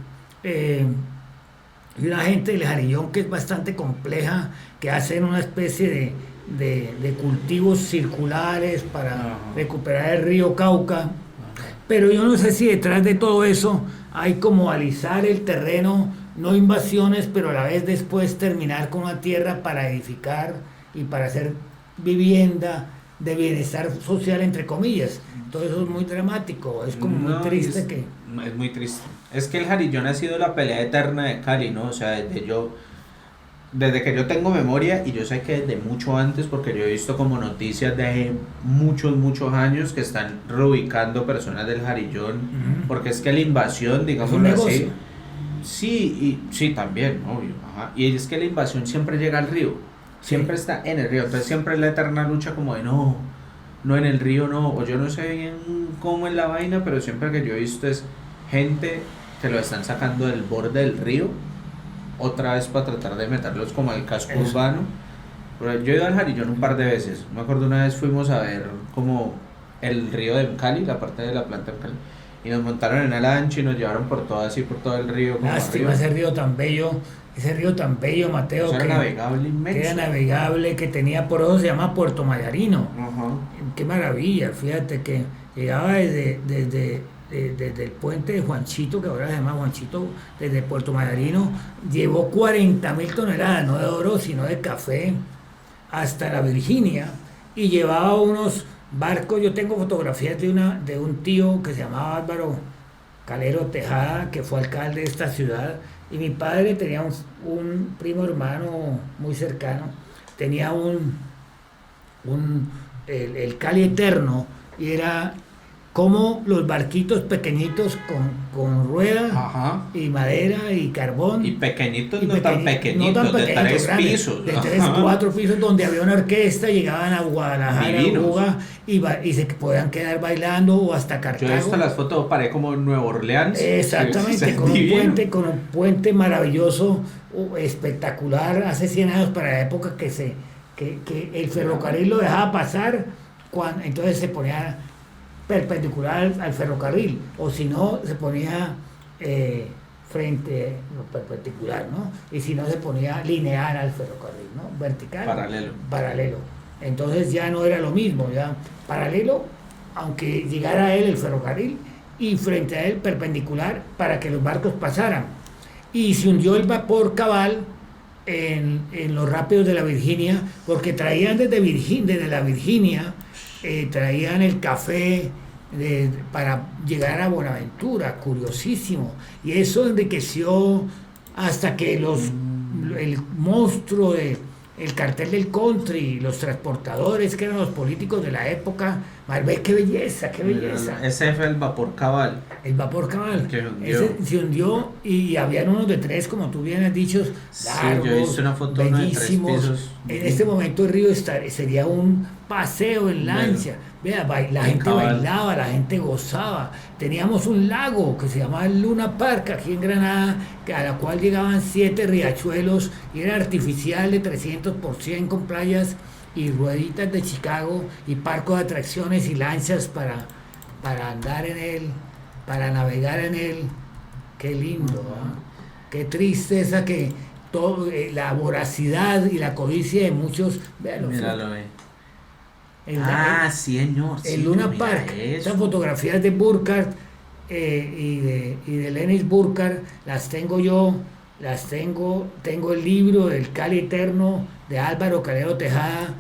S2: Y una gente del Jarillón que es bastante compleja, que hacen una especie de cultivos circulares para
S1: Ajá.
S2: recuperar el río Cauca. Pero yo no sé si detrás de todo eso hay como alisar el terreno, no invasiones, pero a la vez después terminar con una tierra para edificar y para hacer vivienda de bienestar social, entre comillas. Todo eso es muy dramático, es como muy
S1: No,
S2: triste
S1: es,
S2: que...
S1: es muy triste. Es que el Jarillón ha sido la pelea eterna de Cali, ¿no? O sea, desde que yo tengo memoria, y yo sé que desde mucho antes, porque yo he visto como noticias de hace muchos años que están reubicando personas del Jarillón,
S2: Ujú.
S1: porque es que la invasión,
S2: Es un
S1: digámoslo
S2: negocio.
S1: así, sí, y sí, también, obvio, ajá. Y es que la invasión siempre llega al río, siempre
S2: Sí.
S1: está en el río, entonces siempre es la eterna lucha como de no, no en el río, no, o yo no sé bien cómo es la vaina, pero siempre que yo he visto es gente que lo están sacando del borde del río, otra vez para tratar de meterlos como al casco
S2: Eso.
S1: urbano. Pero yo he ido al Jarillón un par de veces, me acuerdo una vez fuimos a ver como el río de Cali, la parte de la planta de Cali, y nos montaron en una lancha y nos llevaron por todo así, por todo el río, como
S2: Lástima
S1: arriba.
S2: ese río tan bello, Mateo,
S1: Eso era
S2: que
S1: navegable inmenso.
S2: era navegable, que tenía, por eso se llama Puerto Mayarino.
S1: Ajá.
S2: Qué maravilla, fíjate que llegaba desde el puente de Juanchito, que ahora se llama Juanchito, desde Puerto Mayarino, llevó 40.000 toneladas, no de oro, sino de café, hasta la Virginia, y llevaba unos barcos. Yo tengo fotografías de un tío que se llamaba Álvaro Calero Tejada, que fue alcalde de esta ciudad, y mi padre tenía un primo hermano muy cercano, tenía el Cali Eterno, y era como los barquitos pequeñitos con ruedas
S1: Ajá.
S2: y madera y carbón.
S1: Y pequeñitos,
S2: Y
S1: no tan pequeñitos, de tres
S2: grandes,
S1: pisos.
S2: de tres,
S1: Ajá.
S2: 4 pisos, donde había una orquesta, llegaban a Guadalajara,
S1: Divinos.
S2: Uruguay, y se podían quedar bailando, o hasta
S1: Yo he visto
S2: Cartago.
S1: las fotos, paré como en Nueva Orleans.
S2: Exactamente,
S1: Es
S2: con un
S1: divino.
S2: puente maravilloso, espectacular, hace 100 años para la época que el ferrocarril lo dejaba pasar, entonces se ponía perpendicular al ferrocarril, o si no, se ponía perpendicular, ¿no? Y si no, se ponía lineal al ferrocarril, ¿no? Vertical. Paralelo. Entonces ya no era lo mismo, ya paralelo, aunque llegara a él el ferrocarril, y frente a él perpendicular para que los barcos pasaran. Y se hundió el vapor Cabal en los rápidos de la Virginia, porque traían desde la Virginia, traían el café para llegar a Buenaventura, curiosísimo. Y eso enriqueció hasta que el monstruo el cartel del country, los transportadores que eran los políticos de la época. Ve qué belleza, qué belleza.
S1: Ese fue el vapor cabal.
S2: El vapor cabal.
S1: Que hundió.
S2: Ese se hundió y habían unos de 3, como tú bien has dicho, largos,
S1: yo he visto una foto de uno de 3
S2: bellísimos.
S1: pisos.
S2: En este momento el río sería un paseo en lancha. Vea, la gente
S1: cabal.
S2: bailaba, la gente gozaba. Teníamos un lago que se llamaba el Luna Park aquí en Granada, a la cual llegaban 7 riachuelos y era artificial de 300% con playas y rueditas de Chicago y parcos de atracciones y lanchas para andar en él, para navegar en él. Qué lindo, ¿eh? Qué tristeza que todo, la voracidad y la codicia de muchos. Véalo,
S1: Míralo, señor.
S2: El Luna Park. Estas fotografías de Burkhardt y de Lenis Burkhardt las tengo yo. Tengo el libro del Cali Eterno de Álvaro Calero Tejada,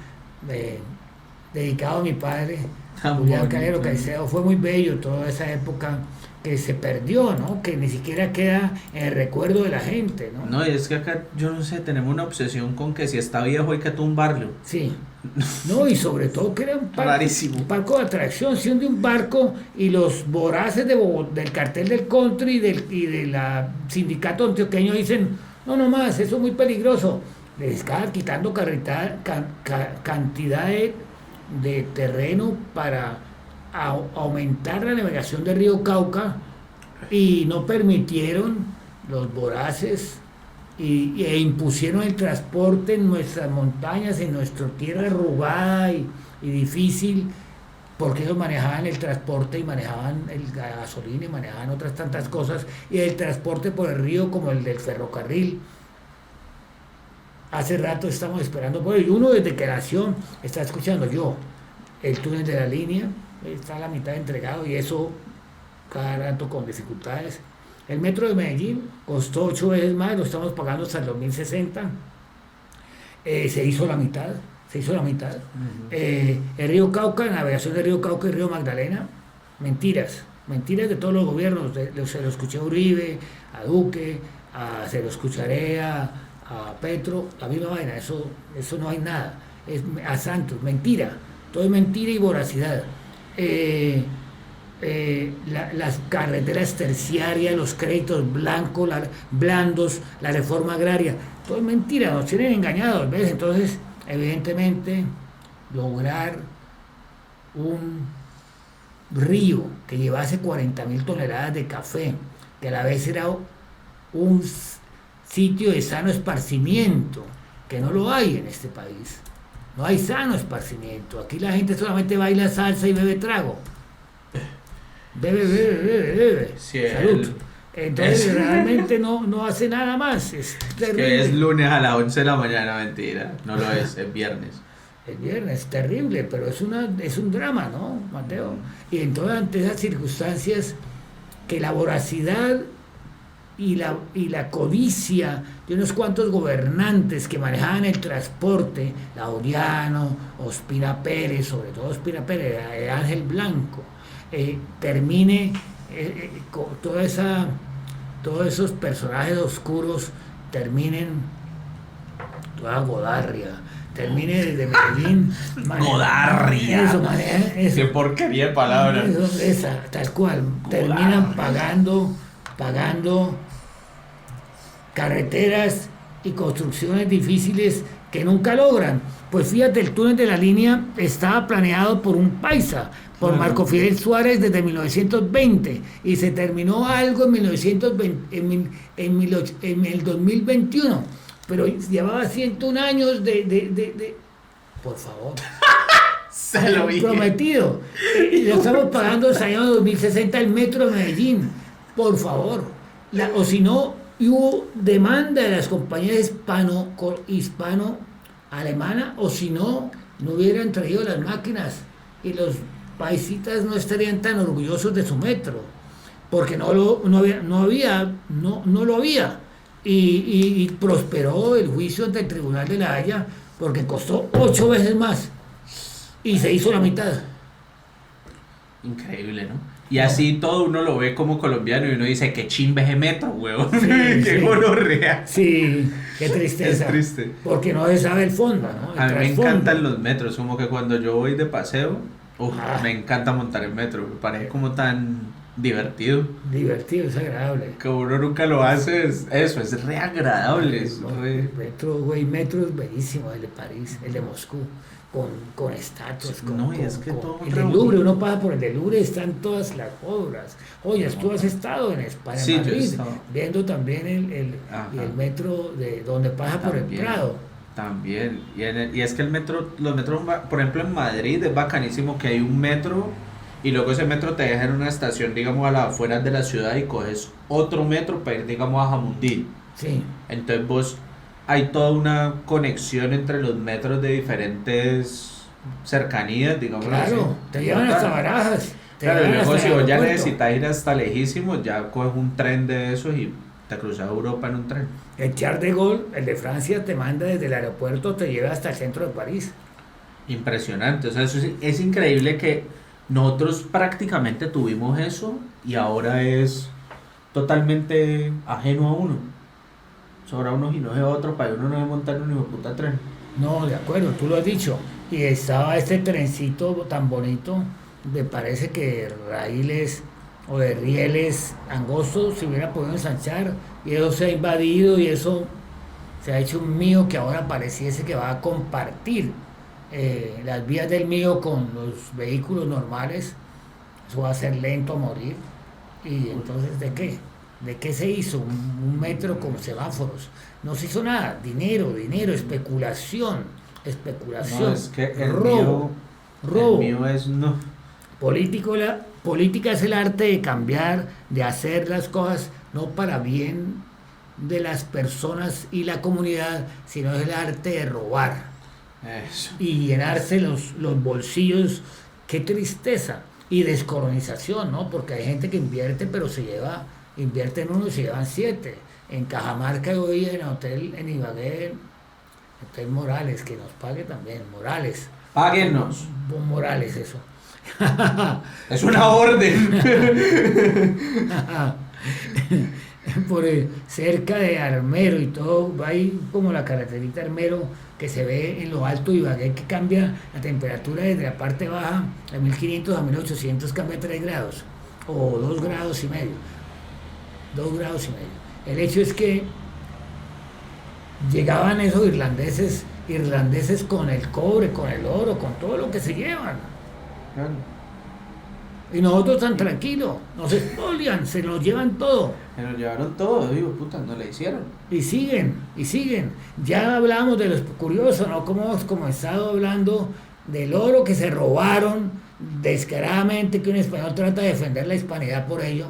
S2: dedicado a mi padre, Julián Calero Caicedo. Fue muy bello toda esa época que se perdió, ¿no? Que ni siquiera queda en el recuerdo de la gente, ¿no?
S1: No, y es que acá, yo no sé, tenemos una obsesión con que si está viejo hay que tumbarlo.
S2: Sí. No, y sobre todo que era un parco de atracción, si hunde un barco y los voraces del cartel del country y de la sindicato antioqueño dicen, no más, eso es muy peligroso. Les estaban quitando cantidad de terreno para aumentar la navegación del río Cauca y no permitieron los voraces e impusieron el transporte en nuestras montañas, en nuestra tierra arrugada y difícil, porque ellos manejaban el transporte y manejaban la gasolina y manejaban otras tantas cosas, y el transporte por el río como el del ferrocarril. Hace rato estamos esperando por él, y uno desde que nació está escuchando yo el túnel de la línea, está a la mitad entregado y eso cada rato con dificultades. El metro de Medellín costó 8 veces más, lo estamos pagando hasta el 2060. Se hizo la mitad. Uh-huh. El río Cauca, navegación del río Cauca y río Magdalena, mentiras de todos los gobiernos. Se lo escuché a Uribe, a Duque, se lo escucharé a Petro, la misma vaina, eso no hay nada. A Santos, mentira, todo es mentira y voracidad. Las carreteras terciarias, los créditos blandos, la reforma agraria, todo es mentira, nos tienen engañados, ¿ves? Entonces, evidentemente, lograr un río que llevase 40.000 toneladas de café, que a la vez era un sitio de sano esparcimiento, que no lo hay en este país, no hay sano esparcimiento, aquí la gente solamente baila salsa y bebe trago. Bebe.
S1: Sí,
S2: salud. Entonces realmente no hace nada más. Es terrible.
S1: Que es lunes a las 11 de la mañana, mentira. No lo es viernes.
S2: Es viernes, terrible, pero es un drama, ¿no, Mateo? Y entonces ante esas circunstancias que la voracidad y la codicia de unos cuantos gobernantes que manejaban el transporte, Laureano, Ospina Pérez, sobre todo Ospina Pérez, Ángel Blanco, termine todos esos personajes oscuros terminen toda Godarria, termine desde Medellín.
S1: Godarria.
S2: Eso.
S1: Qué porquería de palabra.
S2: Esa, tal cual. Terminan pagando carreteras y construcciones difíciles que nunca logran. Pues fíjate, el túnel de la línea estaba planeado por un paisa, por Marco Fidel Suárez desde 1920 y se terminó algo en el 2021, pero llevaba 101 años de por favor.
S1: Se lo vi.
S2: Prometido. Lo estamos pagando hasta el año 2060 el metro de Medellín, por favor. O si no, hubo demanda de las compañías hispano-alemana, o si no hubieran traído las máquinas y los paisitas no estarían tan orgullosos de su metro, porque no lo había. Y prosperó el juicio ante el Tribunal de la Haya porque costó 8 veces más y se hizo la mitad.
S1: Increíble, ¿no? Y
S2: No.
S1: así todo uno lo ve como colombiano y uno dice, qué chimbe ese metro, weón.
S2: Sí,
S1: Qué
S2: sí.
S1: gonorrea.
S2: Sí, qué tristeza.
S1: Es triste.
S2: Porque no se sabe el fondo, ¿no? El
S1: A mí me
S2: trasfondo.
S1: encantan los metros, como que cuando yo voy de paseo,
S2: Ah.
S1: me encanta montar en metro, me parece como tan divertido.
S2: Divertido, es agradable.
S1: Que uno nunca lo hace, es re agradable. Es re-
S2: El metro, güey, metro es bellísimo, el de París, el de Moscú, con estatuas,
S1: Sí,
S2: con,
S1: no, y es que
S2: con-
S1: todo
S2: el
S1: re
S2: del Louvre,
S1: bonito.
S2: uno pasa por el del Louvre, están todas las obras. Oye, tú has estado en España,
S1: Sí,
S2: en
S1: yo he
S2: Madrid,
S1: estado.
S2: viendo también
S1: Ajá.
S2: y el metro de donde pasa por el
S1: También.
S2: Prado.
S1: También, y es que el metro, los metros, por ejemplo en Madrid es bacanísimo que hay un metro y luego ese metro te deja en una estación, digamos, a las afueras de la ciudad y coges otro metro para ir, digamos, a Jamundí.
S2: Sí,
S1: Entonces vos, hay toda una conexión entre los metros de diferentes cercanías, digamos
S2: claro, te llevan hasta Barajas. Te
S1: Claro, y
S2: llevan
S1: luego
S2: hasta
S1: si
S2: el
S1: vos ya
S2: aeropuerto.
S1: necesitas ir hasta lejísimos, ya coges un tren de esos y te cruzas Europa en un tren.
S2: El Charles de Gaulle, el de Francia, te manda desde el aeropuerto, te lleva hasta el centro de París.
S1: Impresionante, o sea, es increíble que nosotros prácticamente tuvimos eso y ahora es totalmente ajeno a uno. Sobra uno y no se va a otro país, uno no se monta en un hijo de puta tren.
S2: No, de acuerdo, tú lo has dicho. Y estaba este trencito tan bonito, me parece que de raíles o de rieles angostos se hubiera podido ensanchar y eso se ha invadido y eso se ha hecho un mío que ahora pareciese que va a compartir las vías del mío con los vehículos normales. Eso va a ser lento a morir. Y entonces, ¿de qué? ¿De qué se hizo? Un metro con semáforos. No se hizo nada. Dinero, dinero, especulación, especulación,
S1: No, es que el
S2: robo, robo.
S1: el mío es no.
S2: Política es el arte de cambiar, de hacer las cosas no para bien de las personas y la comunidad, sino es el arte de robar
S1: Eso.
S2: y llenarse los bolsillos. Qué tristeza. Y descolonización, ¿no? Porque hay gente que invierte, pero invierte en uno y se llevan 7. En Cajamarca hoy en hotel, en Ibagué, Hotel Morales, que nos pague también, Morales.
S1: Páguenos.
S2: Bon Morales, eso.
S1: Es una orden.
S2: Cerca de Armero y todo, va ahí como la carreterita Armero que se ve en lo alto de Ibagué, que cambia la temperatura desde la parte baja de 1500 a 1800, cambia 3 grados o 2 grados y medio. 2 grados y medio. El hecho es que llegaban esos irlandeses con el cobre, con el oro, con todo lo que se llevan. Y nosotros tan tranquilos, nos expolian, se nos llevan todo.
S1: Se nos llevaron todo, digo, puta, no le hicieron.
S2: Y siguen, y siguen. Ya hablamos de los curiosos, ¿no? Como hemos comenzado hablando del oro que se robaron descaradamente, que un español trata de defender la hispanidad por ello.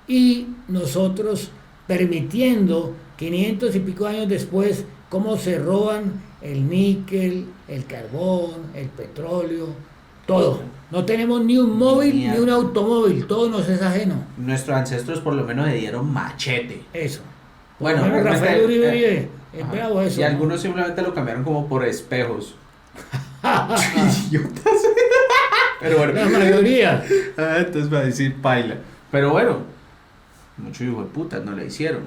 S2: Y nosotros permitiendo 500 y pico años después cómo se roban el níquel, el carbón, el petróleo, todo. No tenemos ni un móvil ni un automóvil, todo nos es ajeno.
S1: Nuestros ancestros por lo menos le dieron machete.
S2: Eso.
S1: Bueno,
S2: Rafael
S1: realmente,
S2: Uribe Uribe, es
S1: ajá.
S2: bravo eso.
S1: Y
S2: ¿no?
S1: algunos simplemente lo cambiaron como por espejos. Idiotas. Pero bueno.
S2: La mayoría.
S1: Entonces va a decir paila. Pero bueno, muchos hijos de puta no la hicieron.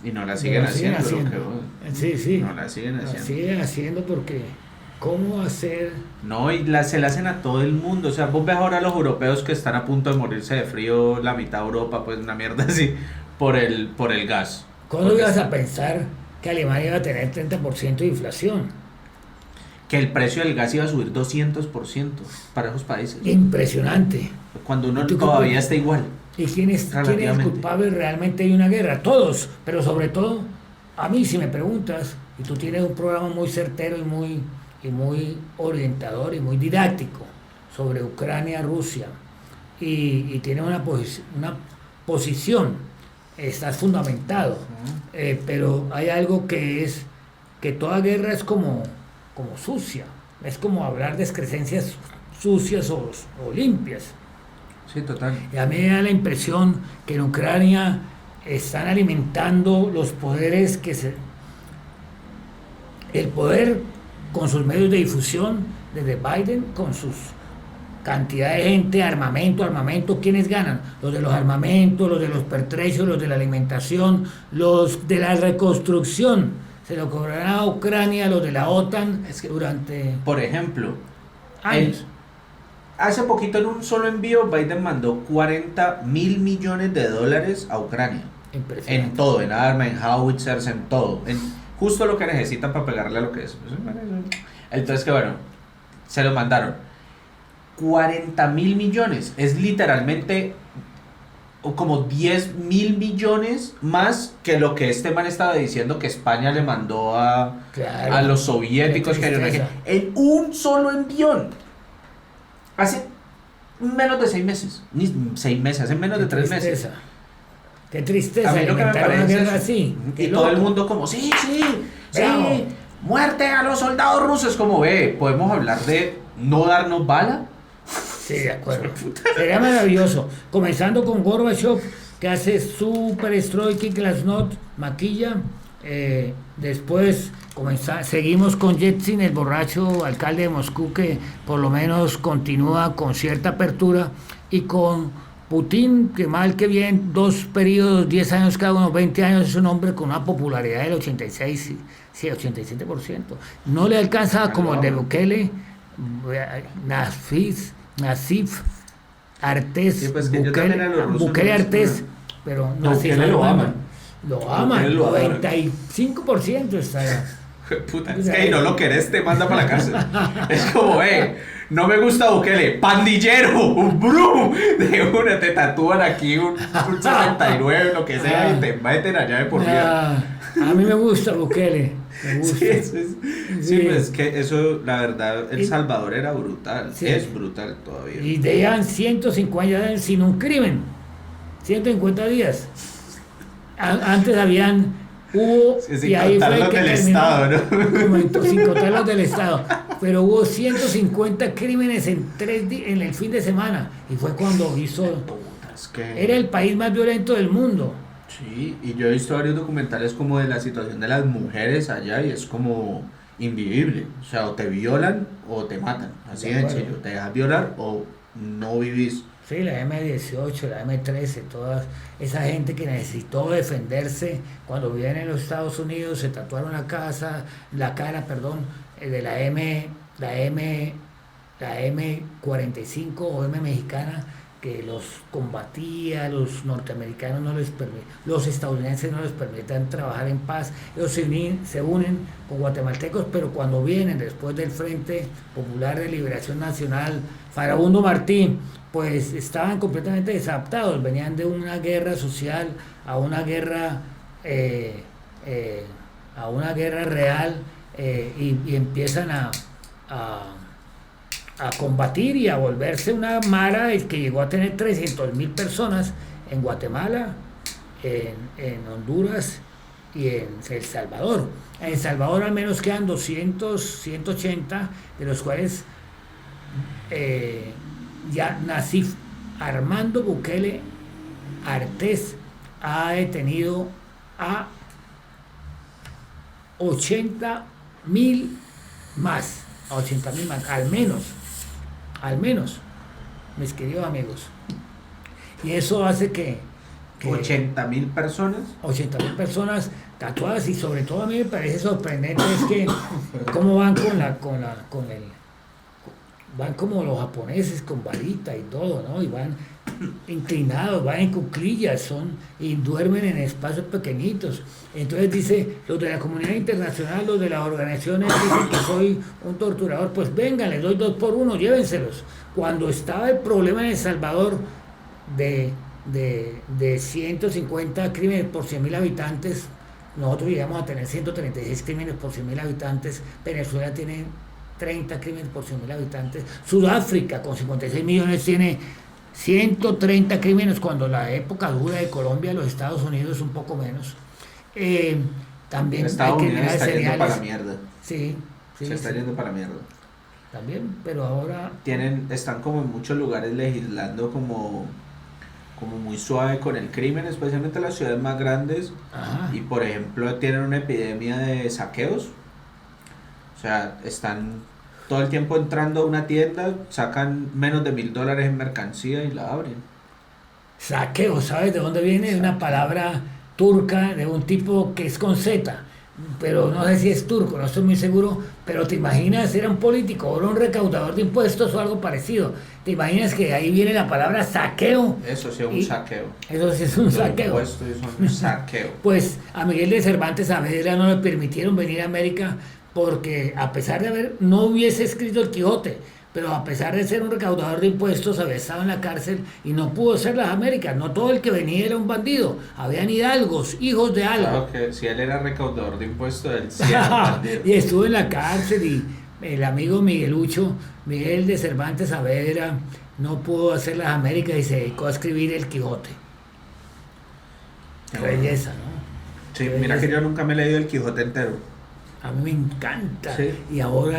S1: Y no la siguen
S2: Lo siguen
S1: haciendo.
S2: haciendo.
S1: Lo que,
S2: Sí, sí.
S1: No la siguen
S2: La
S1: haciendo.
S2: siguen haciendo porque ¿cómo hacer?
S1: No, y se la hacen a todo el mundo. O sea, vos ves ahora a los europeos que están a punto de morirse de frío, la mitad de Europa, pues una mierda así, por el gas.
S2: ¿Cuándo
S1: Porque
S2: ibas a pensar que Alemania iba a tener 30% de inflación?
S1: que el precio del gas iba a subir 200% para esos países.
S2: Impresionante.
S1: Cuando uno
S2: ¿Y tú qué
S1: todavía
S2: opinas?
S1: está igual.
S2: ¿Y quién es
S1: Relativamente.
S2: culpable realmente de una guerra? Todos, pero sobre todo, a mí si me preguntas, y tú tienes un programa muy certero y muy orientador y muy didáctico sobre Ucrania, Rusia, y tienes una posición, estás fundamentado, pero hay algo que es que toda guerra es como sucia, es como hablar de excrescencias sucias o limpias.
S1: Sí, total.
S2: Y a mí me da la impresión que en Ucrania están alimentando los poderes el poder con sus medios de difusión, desde Biden, con sus cantidad de gente, armamento, ¿quiénes ganan? Los de los armamentos, los de los pertrechos, los de la alimentación, los de la reconstrucción. Se lo cobrarán a Ucrania, los de la OTAN,
S1: Es que,
S2: durante
S1: por ejemplo,
S2: años.
S1: hace poquito en un solo envío Biden mandó $40.000 millones a Ucrania.
S2: Impresionante.
S1: En todo, en arma, en howitzers, en todo. En justo lo que necesitan para pegarle a lo que es. Entonces, que bueno, se lo mandaron. 40.000 millones. Es literalmente como 10.000 millones más que lo que este man estaba diciendo que España le mandó
S2: Claro.
S1: a los soviéticos.
S2: Qué tristeza.
S1: En un solo envión. Hace menos de 6 meses. Ni 6 meses, hace menos de 3 meses.
S2: Qué tristeza
S1: A mí lo que me
S2: alimentar una
S1: parece
S2: guerra
S1: es-
S2: así.
S1: Y
S2: Qué
S1: todo el
S2: loco.
S1: mundo como, sí,
S2: Bravo.
S1: muerte a los soldados rusos. Como ve, podemos hablar de no darnos bala.
S2: Sí, de acuerdo. Sería maravilloso. Comenzando con Gorbachev, que hace su perestroika y glasnost, maquilla. Después seguimos con Yeltsin, el borracho alcalde de Moscú, que por lo menos continúa con cierta apertura. Y con Putin, que mal que bien, 2 periodos, 10 años cada uno, 20 años, es un hombre con una popularidad del 86, sí, 87%. No le alcanza como el de Bukele, Nasif, Artés,
S1: Sí, pues que yo también a los rusos
S2: Bukele
S1: no les-
S2: Artés, pero
S1: No,
S2: Nasif
S1: Bukele lo aman.
S2: Lo aman,
S1: Bukele lo adoran.
S2: 95% está allá.
S1: Puta, es que no lo querés, te manda para la cárcel. Es como, no me gusta Bukele, pandillero, brum, de una te tatúan aquí un 79, lo que sea, y te meten allá de por vida.
S2: A mí me gusta Bukele, me gusta.
S1: Sí, sí, pues es que eso, la verdad, El
S2: Y-
S1: Salvador era brutal,
S2: Sí.
S1: es brutal todavía.
S2: Y llevan 150 días sin un crimen. 150 días. Antes hubo,
S1: Sí, sin
S2: y ahí
S1: contar
S2: fue
S1: los
S2: que
S1: del
S2: terminó,
S1: Estado, ¿no?
S2: un momento, sin contar los del Estado. Pero hubo 150 crímenes en el fin de semana. Y fue cuando hizo.
S1: Puta, es que...
S2: Era el país más violento del mundo.
S1: Sí, y yo he visto varios documentales como de la situación de las mujeres allá y es como invivible. O sea, o te violan o te matan. Así
S2: De
S1: de
S2: acuerdo.
S1: sencillo. Te dejas violar o no vivís.
S2: Sí, la M18, la M13, toda esa gente que necesitó defenderse cuando vivían en los Estados Unidos, se tatuaron la cara, de la M45 o M mexicana, que los combatía, los norteamericanos no les permitían, los estadounidenses no les permitían trabajar en paz. Ellos se unen con guatemaltecos, pero cuando vienen después del Frente Popular de Liberación Nacional, Farabundo Martí, pues estaban completamente desadaptados, venían de una guerra social a una guerra real, y empiezan a combatir y a volverse una mara que llegó a tener 300.000 personas en Guatemala, en Honduras y en El Salvador. En El Salvador al menos quedan 200, 180, de los cuales ya Nasif Armando Bukele Artés ha detenido a 80.000 más, al menos, mis queridos amigos. Y eso hace que
S1: 80.000 personas.
S2: 80.000 personas tatuadas, y sobre todo a mí me parece sorprendente es que cómo van van como los japoneses con varita y todo, ¿no? Y van inclinados, van en cuclillas, y duermen en espacios pequeñitos. Entonces dice, los de la comunidad internacional, los de las organizaciones dicen que soy un torturador, pues vengan, les doy 2 por 1, llévenselos. Cuando estaba el problema en El Salvador de 150 crímenes por 100.000 habitantes, nosotros llegamos a tener 136 crímenes por 100.000 habitantes, Venezuela tiene 30 crímenes por 100.000 habitantes, Sudáfrica con 56 millones tiene 130 crímenes, cuando la época dura de Colombia, los Estados Unidos un poco menos. También
S1: Estados
S2: hay que
S1: Unidos
S2: mirar
S1: está yendo para la
S2: cereales.
S1: mierda.
S2: Sí,
S1: Se está yendo para la mierda.
S2: también, pero ahora
S1: Están como en muchos lugares legislando como muy suave con el crimen, especialmente en las ciudades más grandes.
S2: ajá,
S1: Y por ejemplo tienen una epidemia de saqueos. O sea, están todo el tiempo entrando a una tienda, sacan menos de $1.000 en mercancía y la abren.
S2: Saqueo, ¿sabes de dónde viene? De una palabra turca de un tipo que es con Z, pero no sé si es turco, no estoy muy seguro, pero te imaginas, era un político, o era un recaudador de impuestos o algo parecido. Te imaginas que ahí viene la palabra saqueo.
S1: Eso sí es un
S2: Y
S1: saqueo.
S2: eso sí es un
S1: Los
S2: saqueo.
S1: impuestos son un saqueo.
S2: Pues a Miguel de Cervantes Saavedra no le permitieron venir a América porque a pesar de haber, no hubiese escrito el Quijote, pero a pesar de ser un recaudador de impuestos, había estado en la cárcel y no pudo ser las Américas. No todo el que venía era un bandido, habían hidalgos, hijos de algo.
S1: Claro que si él era recaudador de impuestos, él sí era un bandido.
S2: Y estuvo en la cárcel y el amigo Miguelucho, Miguel de Cervantes Saavedra, no pudo hacer las Américas y se dedicó a escribir el Quijote. Qué belleza, ¿no?
S1: Sí,
S2: Qué
S1: mira que
S2: belleza.
S1: yo nunca me he leído el Quijote entero.
S2: A mí me encanta.
S1: Sí.
S2: Y ahora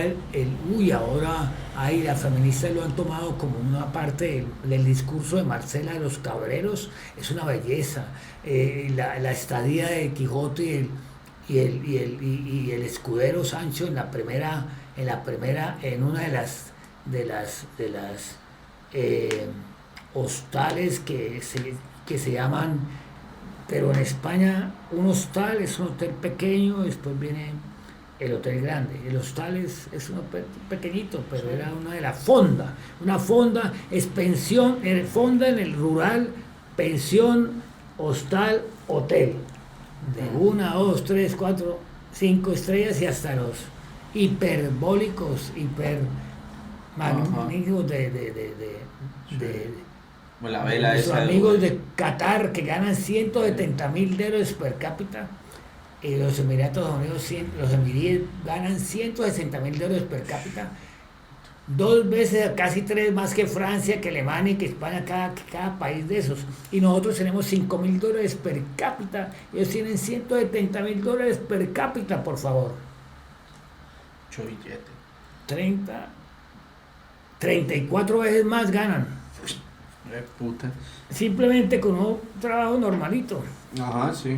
S2: ahora hay, las feministas lo han tomado como una parte del discurso de Marcela de los Cabreros. Es una belleza. La estadía de Quijote y el escudero Sancho en una de las hostales que se llaman, pero en España un hostal es un hotel pequeño, después viene el hotel grande. El hostal es un hotel pequeñito, pero era una de la fonda. Una fonda es pensión, fonda en el rural, pensión, hostal, hotel. De 1, 2, 3, 4, 5 estrellas y hasta los hiperbólicos, hiper magníficos de
S1: Como la vela
S2: nuestros
S1: esa.
S2: amigos de Qatar que ganan $170,000 per cápita. Y los Emiratos Unidos, los emiríes ganan $160,000 per cápita, 2 veces, casi 3 más que Francia, que Alemania y que España, cada país de esos. Y nosotros tenemos $5,000 per cápita, ellos tienen $170,000 per cápita, por favor.
S1: Mucho billete.
S2: 34 veces más ganan,
S1: Puta.
S2: simplemente con un trabajo normalito.
S1: Ajá, sí.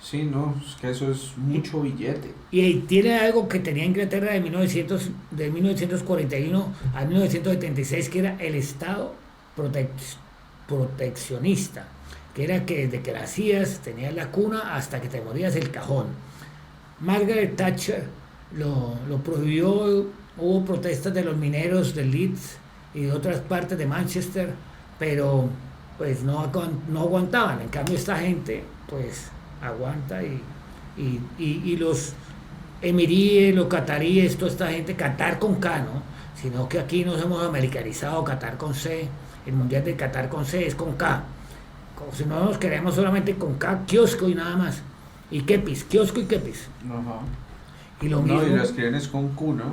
S1: Sí, no, es que eso es mucho billete.
S2: Y tiene algo que tenía Inglaterra de 1941 a 1976, que era el Estado proteccionista, que era que desde que nacías tenías la cuna hasta que te morías el cajón. Margaret Thatcher lo prohibió, hubo protestas de los mineros de Leeds y de otras partes de Manchester, pero pues no aguantaban. En cambio esta gente pues aguanta y los emiríes, los cataríes, toda esta gente, Qatar con K, ¿no? Sino que aquí nos hemos americanizado, Qatar con C, el mundial de Qatar con C es con K, como si no nos queremos solamente con K, kiosco y nada más, y kepis, kiosco y kepis,
S1: Ajá.
S2: y lo
S1: No, y
S2: mismo,
S1: lo escriben es con Q, ¿no?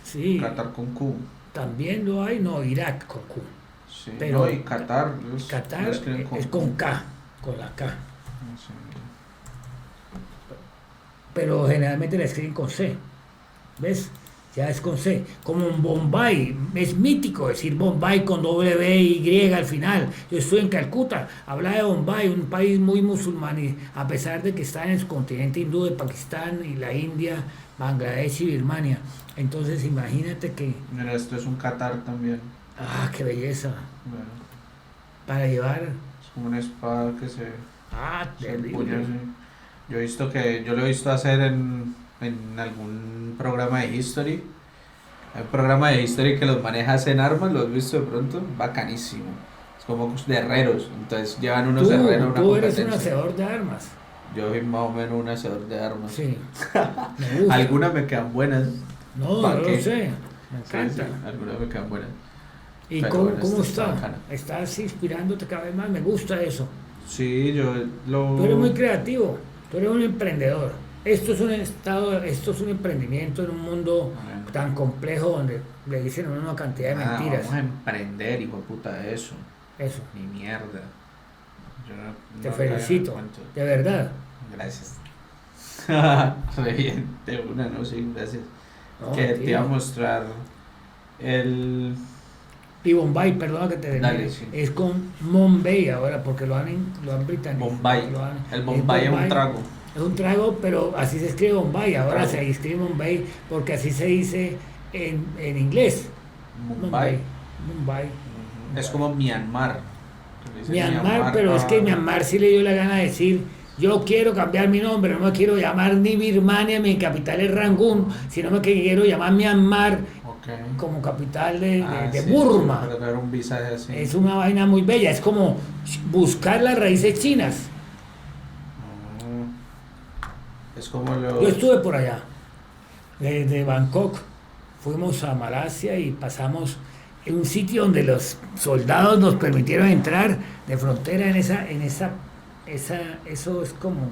S2: sí,
S1: Qatar con Q.
S2: también lo hay, no, Irak con Q,
S1: Sí.
S2: pero
S1: No, y Qatar.
S2: Qatar
S1: lo escriben
S2: es con K, con la K.
S1: No sé.
S2: Pero generalmente la escriben con C, ¿ves? Ya es con C, como en Bombay, es mítico decir Bombay con W-Y al final. Yo estoy en Calcuta, habla de Bombay, un país muy musulmán, y a pesar de que está en el continente hindú de Pakistán y la India, Bangladesh y Birmania. Entonces imagínate que,
S1: Mira, esto es un Qatar también.
S2: qué belleza,
S1: Bueno,
S2: para llevar,
S1: es como una espada que se
S2: terrible.
S1: empuña así. Yo lo he visto hacer en algún programa de History. Hay un programa de History que los maneja en armas, ¿lo has visto de pronto? Bacanísimo. Es como de herreros, entonces llevan unos herreros a una
S2: Tú eres un
S1: competencia.
S2: hacedor de armas.
S1: Yo soy más o menos un hacedor de armas.
S2: Sí, me gusta.
S1: Algunas me quedan buenas.
S2: No,
S1: ¿Pa'
S2: no
S1: qué?
S2: lo sé, me
S1: Sí,
S2: encanta.
S1: sí, algunas me quedan buenas.
S2: ¿Y
S1: Pero
S2: cómo,
S1: bueno,
S2: cómo
S1: esta está
S2: está?
S1: bacana.
S2: ¿Estás inspirándote cada vez más? Me gusta eso.
S1: Sí, yo lo...
S2: Tú eres muy creativo, tú eres un emprendedor. Esto es un emprendimiento en un mundo
S1: Bueno.
S2: tan complejo donde le dicen a uno una cantidad de mentiras.
S1: Vamos a emprender, hijo de puta, de eso.
S2: Eso,
S1: Ni mierda. Yo
S2: te
S1: no
S2: felicito,
S1: cuento.
S2: de verdad.
S1: Gracias. Re bien, de una, no, sí, gracias.
S2: No,
S1: Que te
S2: tío.
S1: iba a mostrar el...
S2: Y Bombay, perdona que te
S1: Dale,
S2: denuncie,
S1: sí.
S2: es con Bombay ahora porque lo han britanizado.
S1: Bombay. El Bombay es un trago.
S2: Es un trago, pero así se escribe Bombay. Ahora
S1: Trago.
S2: se escribe Bombay porque así se dice en inglés.
S1: Mumbai.
S2: Mumbai.
S1: Es como Myanmar. Le dicen
S2: Myanmar, pero es que Myanmar sí le dio la gana de decir, yo quiero cambiar mi nombre, no me quiero llamar ni Birmania, mi capital es Rangún, sino me quiero llamar Myanmar
S1: Ok.
S2: como capital de
S1: Sí,
S2: Burma.
S1: para dar un visaje así.
S2: Es una vaina muy bella, es como buscar las raíces chinas.
S1: Es como los...
S2: Yo estuve por allá, desde Bangkok, fuimos a Malasia y pasamos en un sitio donde los soldados nos permitieron entrar de frontera eso es como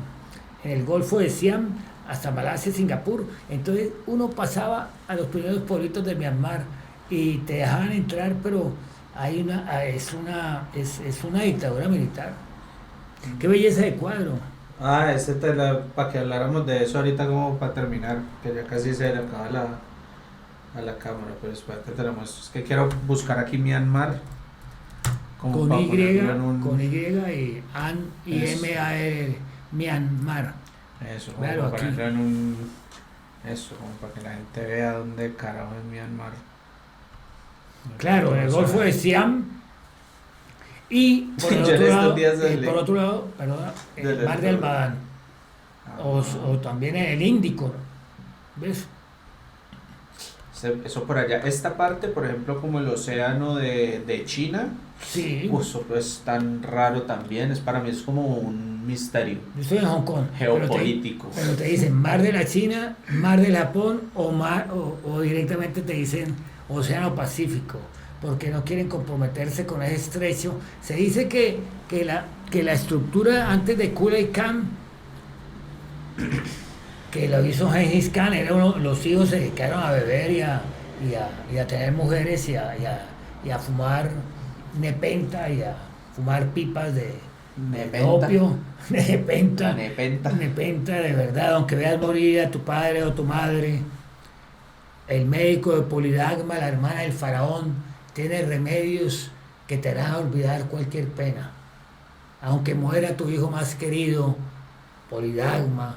S2: en el Golfo de Siam hasta Malasia, Singapur. Entonces uno pasaba a los primeros pueblitos de Myanmar y te dejaban entrar, pero es una dictadura militar. Qué belleza de cuadro.
S1: Para que habláramos de eso ahorita como para terminar, que ya casi se le acaba a la cámara, pero espera que te la muestro. Es que quiero buscar aquí Myanmar. Como
S2: Con
S1: para
S2: Y,
S1: ponerlo en un...
S2: con Y y M-A-R, Myanmar.
S1: Eso, como
S2: Claro,
S1: para
S2: aquí.
S1: ponerlo en un... Eso, como para que la gente vea dónde carajo es Myanmar.
S2: Claro, en el Golfo de Siam y por el
S1: Yo en
S2: otro
S1: estos
S2: lado,
S1: días leí.
S2: perdona, el
S1: Del
S2: mar de Almadán,
S1: Ah,
S2: o también en el Índico, ¿ves?
S1: eso por allá. Esta parte, por ejemplo, como el océano de China,
S2: Sí,
S1: eso es tan raro también. Para mí es como un misterio
S2: yo estoy en Hong Kong,
S1: geopolítico.
S2: pero te dicen mar de la China, mar del Japón o directamente te dicen Océano Pacífico, porque no quieren comprometerse con ese estrecho. Se dice que la estructura antes de Kublai Khan, que lo hizo Gengis Khan, los hijos se dedicaron a beber y a tener mujeres y a fumar nepenta y a fumar pipas de
S1: Nepenta.
S2: opio, nepenta,
S1: Nepenta.
S2: nepenta de verdad, aunque veas morir a tu padre o tu madre. El médico de Polidagma, la hermana del faraón, tiene remedios que te harán olvidar cualquier pena. Aunque muera tu hijo más querido, Polidagma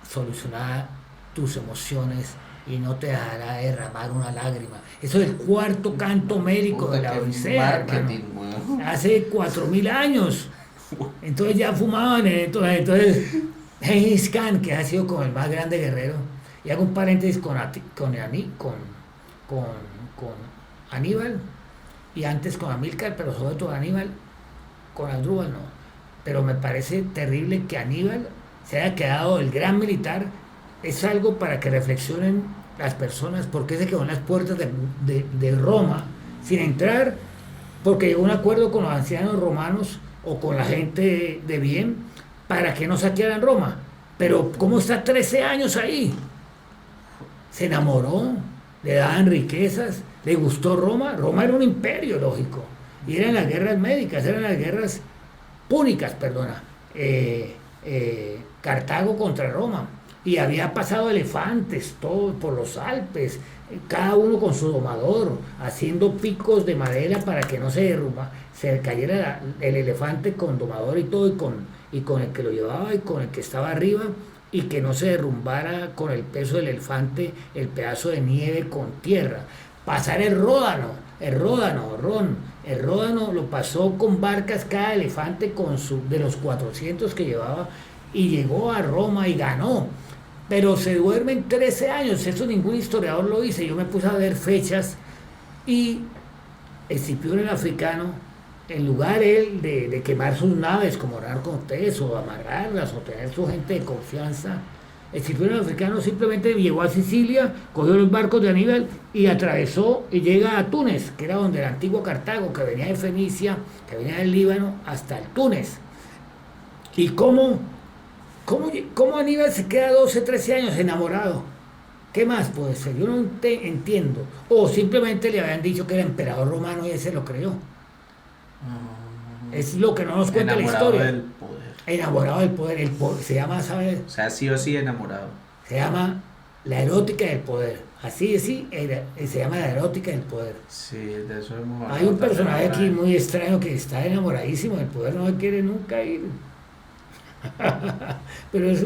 S2: solucionará tus emociones y no te dejará derramar una lágrima. Eso es el cuarto canto médico
S1: Puta,
S2: de la
S1: qué
S2: Odisea,
S1: marketing,
S2: hermano.
S1: weón.
S2: Hace 4000 años. Entonces ya fumaban. Entonces Gengis Khan, que ha sido como el más grande guerrero, y hago un paréntesis con Aníbal, y antes con Amílcar, pero sobre todo Aníbal, con Asdrúbal no. Pero me parece terrible que Aníbal se haya quedado el gran militar. Es algo para que reflexionen las personas, porque se quedó en las puertas de Roma sin entrar, porque llegó a un acuerdo con los ancianos romanos o con la gente de bien para que no saquearan Roma. Pero ¿cómo está 13 años ahí? Se enamoró, le daban riquezas, le gustó Roma. Roma era un imperio, lógico, y eran las guerras médicas, eran las guerras púnicas, perdona, Cartago contra Roma, y había pasado elefantes todos por los Alpes, cada uno con su domador, haciendo picos de madera para que no se cayera el elefante con domador y todo, y con el que lo llevaba y con el que estaba arriba, y que no se derrumbara con el peso del elefante el pedazo de nieve con tierra. Pasar el Ródano, el Ródano lo pasó con barcas cada elefante de los 400 que llevaba, y llegó a Roma y ganó. Pero se duermen 13 años, eso ningún historiador lo dice. Yo me puse a ver fechas y Escipión el africano, en lugar él de quemar sus naves como Hernán Cortés o amarrarlas o tener su gente de confianza, Escipión el africano simplemente llegó a Sicilia, cogió los barcos de Aníbal y atravesó y llega a Túnez, que era donde el antiguo Cartago, que venía de Fenicia, que venía del Líbano, hasta el Túnez. ¿Y cómo Aníbal se queda 12, 13 años enamorado? ¿Qué más puede ser? Yo no entiendo. O simplemente le habían dicho que era emperador romano y él se lo creyó. Es lo que no nos cuenta la
S1: Enamorado
S2: historia.
S1: del poder.
S2: Enamorado del poder. Se llama, ¿sabes?
S1: O sea, sí o sí enamorado.
S2: Se llama la erótica del poder. Así se llama la erótica del poder.
S1: Sí, de eso hemos hablado.
S2: Hay un personaje
S1: también,
S2: aquí muy extraño que está enamoradísimo del poder, no quiere nunca ir. Pero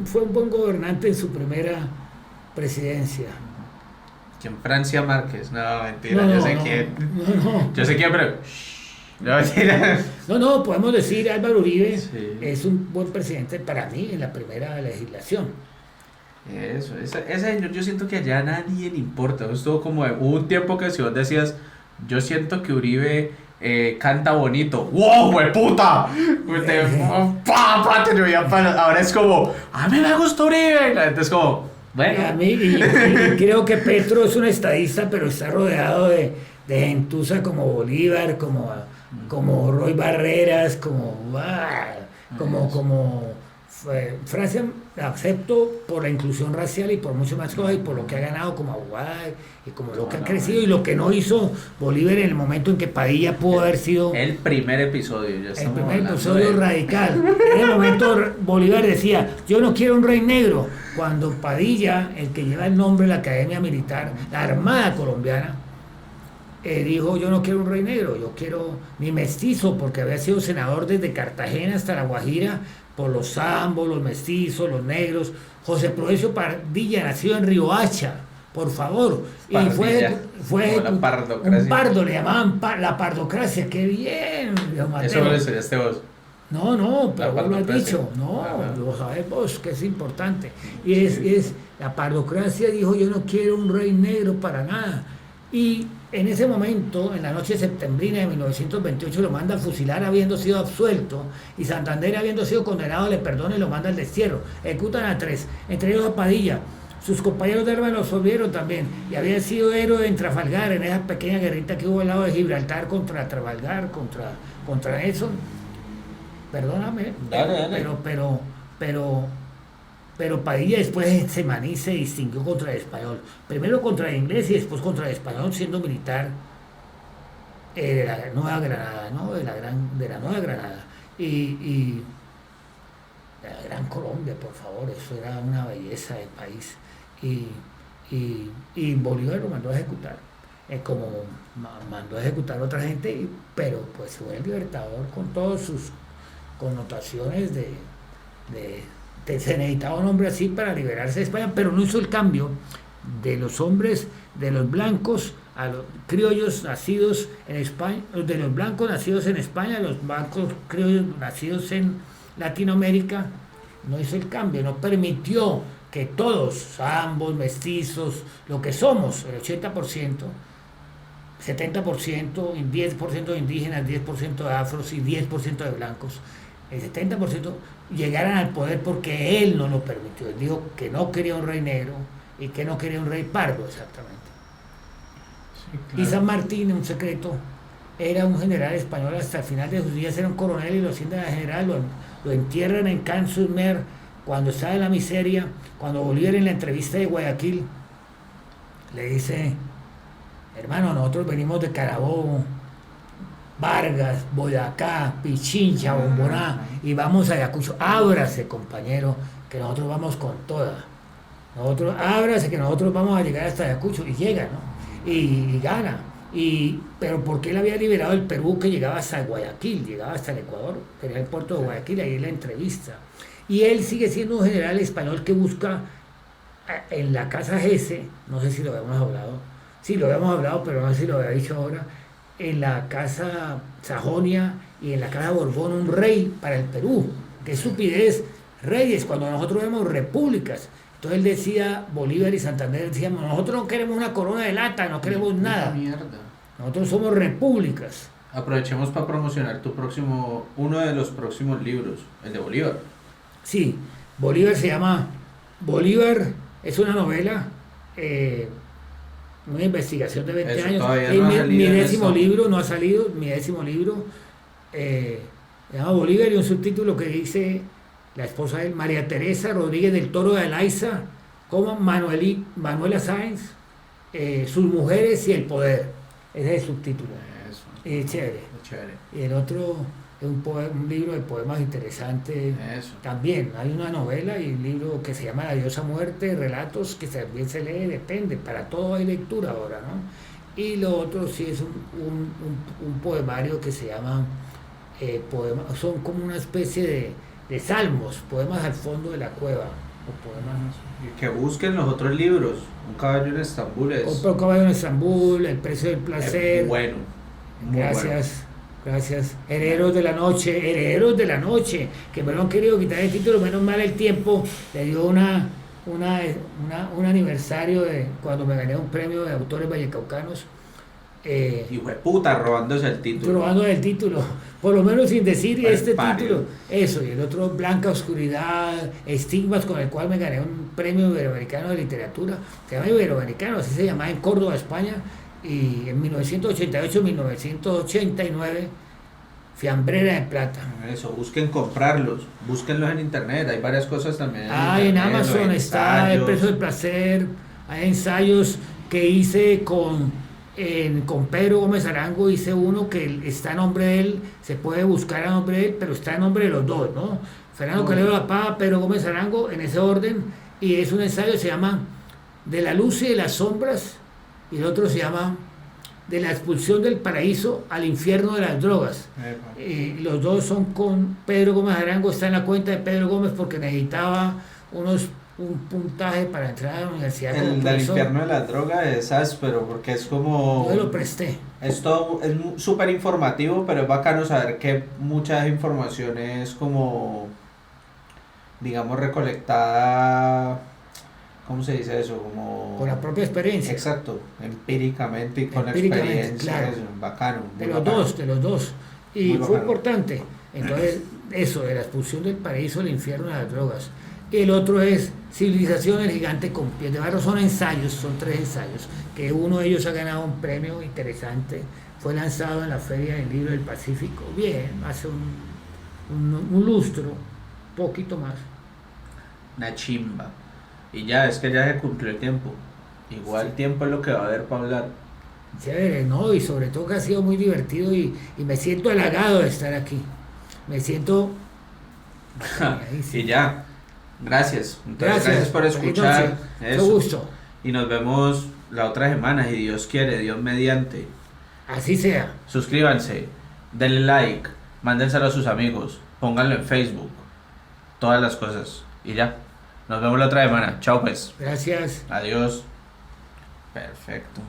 S2: fue un buen gobernante en su primera presidencia.
S1: ¿Quién? Francia Márquez. No, mentira,
S2: No,
S1: yo sé
S2: no,
S1: quién.
S2: no.
S1: Yo sé quién, pero. No, mentira.
S2: No, podemos decir Álvaro Uribe
S1: Sí.
S2: es un buen presidente para mí en la primera legislación.
S1: Eso, ese señor, yo siento que allá a nadie le importa. Es todo como. Hubo un tiempo que si vos decías, yo siento que Uribe canta bonito. ¡Wow, hueputa! Ahora es como, a mí me gusta Uribe. Y la gente es como, bueno.
S2: A mí, y creo que Petro es un estadista, pero está rodeado de gentuza como Bolívar, como Roy Barreras, Francia, acepto por la inclusión racial y por muchas más cosas y por lo que ha ganado como abogada y como lo que ha crecido y lo que no hizo Bolívar en el momento en que Padilla pudo haber sido
S1: El primer episodio, ya
S2: el
S1: estamos
S2: primer
S1: hablando
S2: episodio
S1: de-
S2: radical. En el momento Bolívar decía, yo no quiero un rey negro. Cuando Padilla, el que lleva el nombre de la Academia Militar, la Armada Colombiana, dijo, yo no quiero un rey negro, yo quiero mi mestizo, porque había sido senador desde Cartagena hasta La Guajira, por los zambos, los mestizos, los negros. José Prudencio Pardilla, nacido en Riohacha, por favor. Y
S1: Pardilla,
S2: fue
S1: como la pardocracia.
S2: un pardo, le llamaban la pardocracia. ¡Qué bien, viejo Mateo!
S1: Eso lo enseñaste vos.
S2: No, pero
S1: La
S2: vos lo has
S1: pardocracia.
S2: dicho. No,
S1: Ajá.
S2: lo sabes vos, que es importante. Y es la pardocracia dijo, yo no quiero un rey negro para nada. Y en ese momento, en la noche septembrina de 1928, lo manda a fusilar habiendo sido absuelto, y Santander, habiendo sido condenado, le perdona y lo manda al destierro. Ejecutan a 3, entre ellos a Padilla. Sus compañeros de armas lo absolvieron también, y había sido héroe en Trafalgar, en esa pequeña guerrita que hubo al lado de Gibraltar contra Trafalgar, contra Nelson. Perdóname,
S1: Dale.
S2: pero Padilla después se distinguió contra el español. Primero contra el inglés y después contra el español, siendo militar de la Nueva Granada, ¿no? De la Nueva Granada. Y la Gran Colombia, por favor, eso era una belleza de país. Y Bolívar lo mandó a ejecutar. Como mandó a ejecutar a otra gente, pero pues fue el libertador con todas sus connotaciones se necesitaba un hombre así para liberarse de España, pero no hizo el cambio de los hombres, de los blancos a los criollos nacidos en España, de los blancos nacidos en España a los blancos criollos nacidos en Latinoamérica. No hizo el cambio, no permitió que todos, ambos, mestizos, lo que somos, el 80%, 70%, 10% de indígenas, 10% de afros y 10% de blancos, el 70% llegaran al poder porque él no lo permitió. Él dijo que no quería un rey negro y que no quería un rey pardo, exactamente.
S1: Sí,
S2: Y
S1: claro.
S2: San Martín, un secreto, era un general español hasta el final de sus días, era un coronel y lo ascienden a general, lo entierran en Can Sumer cuando estaba en la miseria. Cuando Bolívar en la entrevista de Guayaquil le dice, hermano, nosotros venimos de Carabobo, Vargas, Boyacá, Pichincha, Bomboná, y vamos a Ayacucho. Ábrase, compañero, que nosotros vamos con toda. Ábrase, que nosotros vamos a llegar hasta Ayacucho. Y llega, ¿no? Y gana. Pero porque él había liberado el Perú, que llegaba hasta Guayaquil, llegaba hasta el Ecuador, que era el puerto de Guayaquil, ahí en la entrevista. Y él sigue siendo un general español que busca en la casa Gese, no sé si lo habíamos hablado, sí lo habíamos hablado, pero no sé si lo había dicho ahora, en la casa Sajonia y en la casa Borbón, un rey para el Perú. Qué estupidez, reyes, cuando nosotros vemos repúblicas. Entonces él decía, Bolívar y Santander decíamos, nosotros no queremos una corona de lata, no queremos nada,
S1: Mierda.
S2: nosotros somos repúblicas.
S1: Aprovechemos para promocionar uno de los próximos libros, el de Bolívar.
S2: Sí, Bolívar se llama, Bolívar es una novela, una investigación de 20
S1: Eso
S2: años.
S1: todavía no ha
S2: Mi
S1: salido en
S2: décimo
S1: esto.
S2: libro no ha salido, mi décimo libro se llama Bolívar, y un subtítulo que dice la esposa de él, María Teresa Rodríguez del Toro de Alaiza, como Manuela Sáenz, sus mujeres y el poder. Ese es el subtítulo.
S1: Eso.
S2: Es chévere.
S1: Chévere.
S2: Y el otro es un libro de poemas interesante.
S1: Eso.
S2: También hay una novela y un libro que se llama La diosa muerte, relatos que también se lee, depende, para todo hay lectura ahora, ¿no? Y lo otro sí es un poemario que se llama son como una especie de salmos, poemas al fondo de la cueva. o poemas.
S1: Y que busquen los otros libros. Un caballo en Estambul es
S2: Otro caballo en Estambul, El precio del placer.
S1: bueno. Muy
S2: Gracias, gracias. Herederos de la noche, Herederos de la noche, que me lo han querido quitar el título, menos mal el tiempo le dio un aniversario de cuando me gané un premio de autores vallecaucanos.
S1: Hijo de puta, robándose el título.
S2: Probando el título, por lo menos sin decir
S1: Pues
S2: este
S1: parió.
S2: título. Eso, y el otro Blanca Oscuridad, Estigmas, con el cual me gané un premio iberoamericano de literatura. Se llama Iberoamericano, así se llamaba en Córdoba, España. Y en 1988-1989, Fiambrera de Plata.
S1: Eso, busquen comprarlos, búsquenlos en internet, hay varias cosas también.
S2: En
S1: internet,
S2: Amazon
S1: los
S2: está El
S1: ensayos.
S2: precio del placer, hay ensayos que hice con Pedro Gómez Arango, hice uno que está a nombre de él, se puede buscar a nombre de él, pero está a nombre de los dos, ¿no? Fernando Calero La Pava, Pedro Gómez Arango, en ese orden, y es un ensayo, se llama De la luz y de las sombras, y el otro se llama De la expulsión del paraíso al infierno de las drogas.
S1: Epa.
S2: Los dos son con Pedro Gómez Arango, está en la cuenta de Pedro Gómez porque necesitaba un puntaje para entrar a la universidad como
S1: El del
S2: profesor.
S1: infierno de la droga es áspero porque es como.
S2: Yo lo presté.
S1: Es todo, es súper informativo, pero es bacano saber que mucha información es como, digamos, recolectada, ¿cómo se dice eso? Como.
S2: Con la propia experiencia.
S1: Exacto, empíricamente y con
S2: Empíricamente,
S1: experiencia,
S2: claro.
S1: eso, bacano.
S2: De
S1: muy
S2: los
S1: bacano.
S2: dos, de los dos. Y
S1: Muy
S2: fue
S1: bacano.
S2: importante. Entonces, eso, de la expulsión del paraíso al infierno de las drogas. Y el otro es Civilización, el gigante con pies de barro. Son ensayos, son 3 ensayos, que uno de ellos ha ganado un premio interesante. Fue lanzado en la Feria del Libro del Pacífico. Bien, hace un lustro, poquito más.
S1: Una chimba. Y ya, es que ya se cumplió el tiempo. Igual tiempo es lo que va a haber para hablar.
S2: Chévere, ¿no? Y sobre todo que ha sido muy divertido y me siento halagado de estar aquí. Me siento... Ahí sí.
S1: Y ya, gracias. Entonces, gracias por
S2: Feliz
S1: escuchar.
S2: noche. Mucho
S1: Eso.
S2: gusto.
S1: Y nos vemos la otra semana, si Dios quiere, Dios mediante.
S2: Así sea.
S1: Suscríbanse, denle like, mándenselo a sus amigos, pónganlo en Facebook, todas las cosas. Y ya, nos vemos la otra semana. Chao pues.
S2: Gracias.
S1: Adiós. Perfecto.